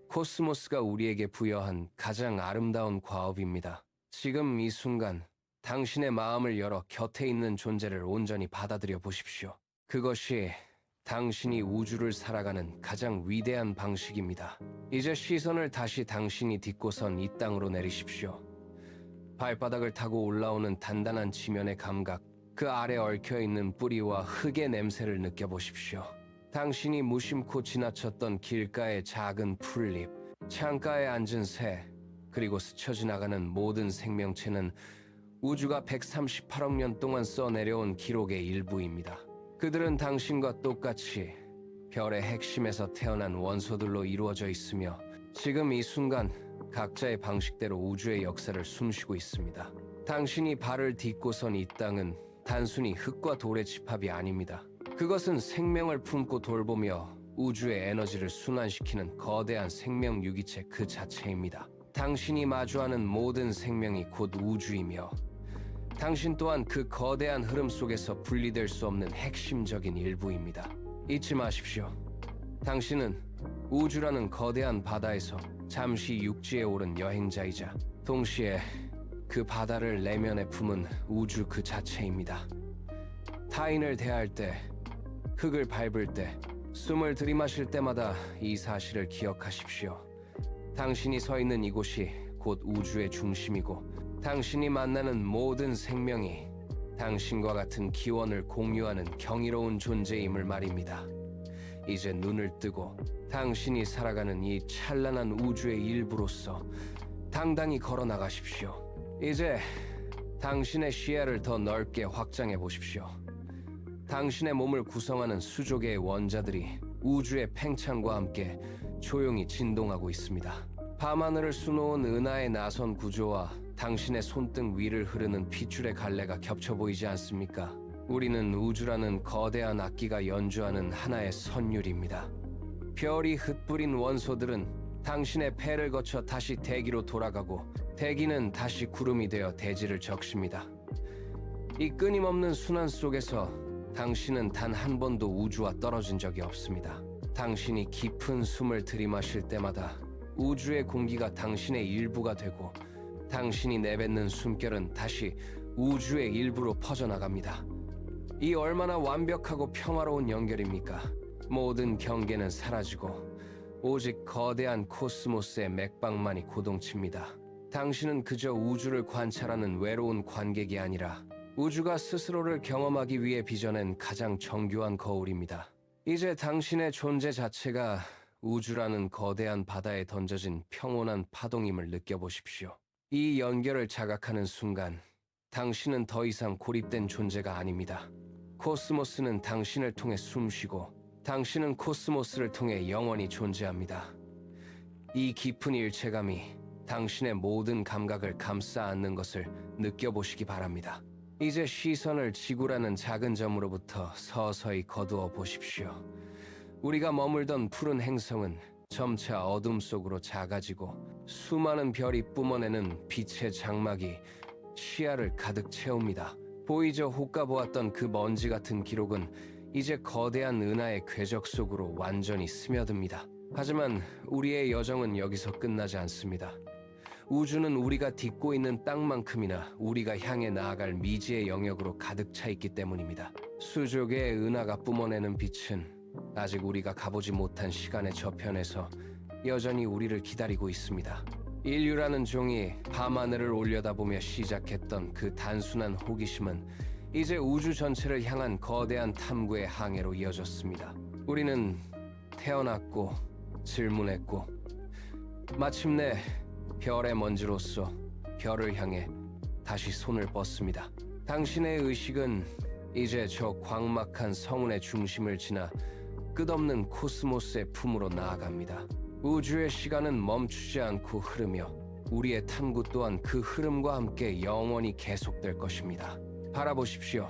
A: 코스모스가 우리에게 부여한 가장 아름다운 과업입니다. 지금 이 순간 당신의 마음을 열어 곁에 있는 존재를 온전히 받아들여 보십시오. 그것이 당신이 우주를 살아가는 가장 위대한 방식입니다. 이제 시선을 다시 당신이 딛고선 이 땅으로 내리십시오. 발바닥을 타고 올라오는 단단한 지면의 감각, 그 아래 얽혀있는 뿌리와 흙의 냄새를 느껴보십시오. 당신이 무심코 지나쳤던 길가의 작은 풀잎, 창가에 앉은 새, 그리고 스쳐 지나가는 모든 생명체는 우주가 138억 년 동안 써내려온 기록의 일부입니다. 그들은 당신과 똑같이 별의 핵심에서 태어난 원소들로 이루어져 있으며, 지금 이 순간 각자의 방식대로 우주의 역사를 숨쉬고 있습니다. 당신이 발을 딛고선 이 땅은 단순히 흙과 돌의 집합이 아닙니다. 그것은 생명을 품고 돌보며 우주의 에너지를 순환시키는 거대한 생명 유기체 그 자체입니다. 당신이 마주하는 모든 생명이 곧 우주이며, 당신 또한 그 거대한 흐름 속에서 분리될 수 없는 핵심적인 일부입니다. 잊지 마십시오. 당신은 우주라는 거대한 바다에서 잠시 육지에 오른 여행자이자 동시에 그 바다를 내면에 품은 우주 그 자체입니다. 타인을 대할 때, 흙을 밟을 때, 숨을 들이마실 때마다 이 사실을 기억하십시오. 당신이 서 있는 이곳이 곧 우주의 중심이고, 당신이 만나는 모든 생명이 당신과 같은 기원을 공유하는 경이로운 존재임을 말입니다. 이제 눈을 뜨고 당신이 살아가는 이 찬란한 우주의 일부로서 당당히 걸어 나가십시오. 이제 당신의 시야를 더 넓게 확장해 보십시오. 당신의 몸을 구성하는 수조 개의 원자들이 우주의 팽창과 함께 조용히 진동하고 있습니다. 밤하늘을 수놓은 은하의 나선 구조와 당신의 손등 위를 흐르는 핏줄의 갈래가 겹쳐 보이지 않습니까? 우리는 우주라는 거대한 악기가 연주하는 하나의 선율입니다. 별이 흩뿌린 원소들은 당신의 폐를 거쳐 다시 대기로 돌아가고, 대기는 다시 구름이 되어 대지를 적십니다. 이 끊임없는 순환 속에서 당신은 단 한 번도 우주와 떨어진 적이 없습니다. 당신이 깊은 숨을 들이마실 때마다 우주의 공기가 당신의 일부가 되고, 당신이 내뱉는 숨결은 다시 우주의 일부로 퍼져나갑니다. 이 얼마나 완벽하고 평화로운 연결입니까? 모든 경계는 사라지고 오직 거대한 코스모스의 맥박만이 고동칩니다. 당신은 그저 우주를 관찰하는 외로운 관객이 아니라 우주가 스스로를 경험하기 위해 빚어낸 가장 정교한 거울입니다. 이제 당신의 존재 자체가 우주라는 거대한 바다에 던져진 평온한 파동임을 느껴보십시오. 이 연결을 자각하는 순간 당신은 더 이상 고립된 존재가 아닙니다. 코스모스는 당신을 통해 숨쉬고 당신은 코스모스를 통해 영원히 존재합니다. 이 깊은 일체감이 당신의 모든 감각을 감싸 안는 것을 느껴보시기 바랍니다. 이제 시선을 지구라는 작은 점으로부터 서서히 거두어 보십시오. 우리가 머물던 푸른 행성은 점차 어둠 속으로 작아지고 수많은 별이 뿜어내는 빛의 장막이 시야를 가득 채웁니다. 보이저 호가보았던 그 먼지 같은 기록은 이제 거대한 은하의 궤적 속으로 완전히 스며듭니다. 하지만 우리의 여정은 여기서 끝나지 않습니다. 우주는 우리가 딛고 있는 땅만큼이나 우리가 향해 나아갈 미지의 영역으로 가득 차 있기 때문입니다. 수족의 은하가 뿜어내는 빛은 아직 우리가 가보지 못한 시간의 저편에서 여전히 우리를 기다리고 있습니다. 인류라는 종이 밤하늘을 올려다보며 시작했던 그 단순한 호기심은 이제 우주 전체를 향한 거대한 탐구의 항해로 이어졌습니다. 우리는 태어났고 질문했고 마침내 별의 먼지로서 별을 향해 다시 손을 뻗습니다. 당신의 의식은 이제 저 광막한 성운의 중심을 지나 끝없는 코스모스의 품으로 나아갑니다. 우주의 시간은 멈추지 않고 흐르며 우리의 탐구 또한 그 흐름과 함께 영원히 계속될 것입니다. 바라보십시오.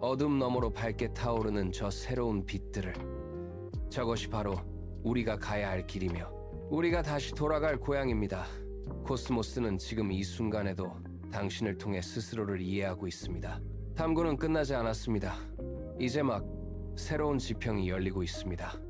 A: 어둠 너머로 밝게 타오르는 저 새로운 빛들을. 저것이 바로 우리가 가야 할 길이며 우리가 다시 돌아갈 고향입니다. 코스모스는 지금 이 순간에도 당신을 통해 스스로를 이해하고 있습니다. 탐구는 끝나지 않았습니다. 이제 막 새로운 지평이 열리고 있습니다.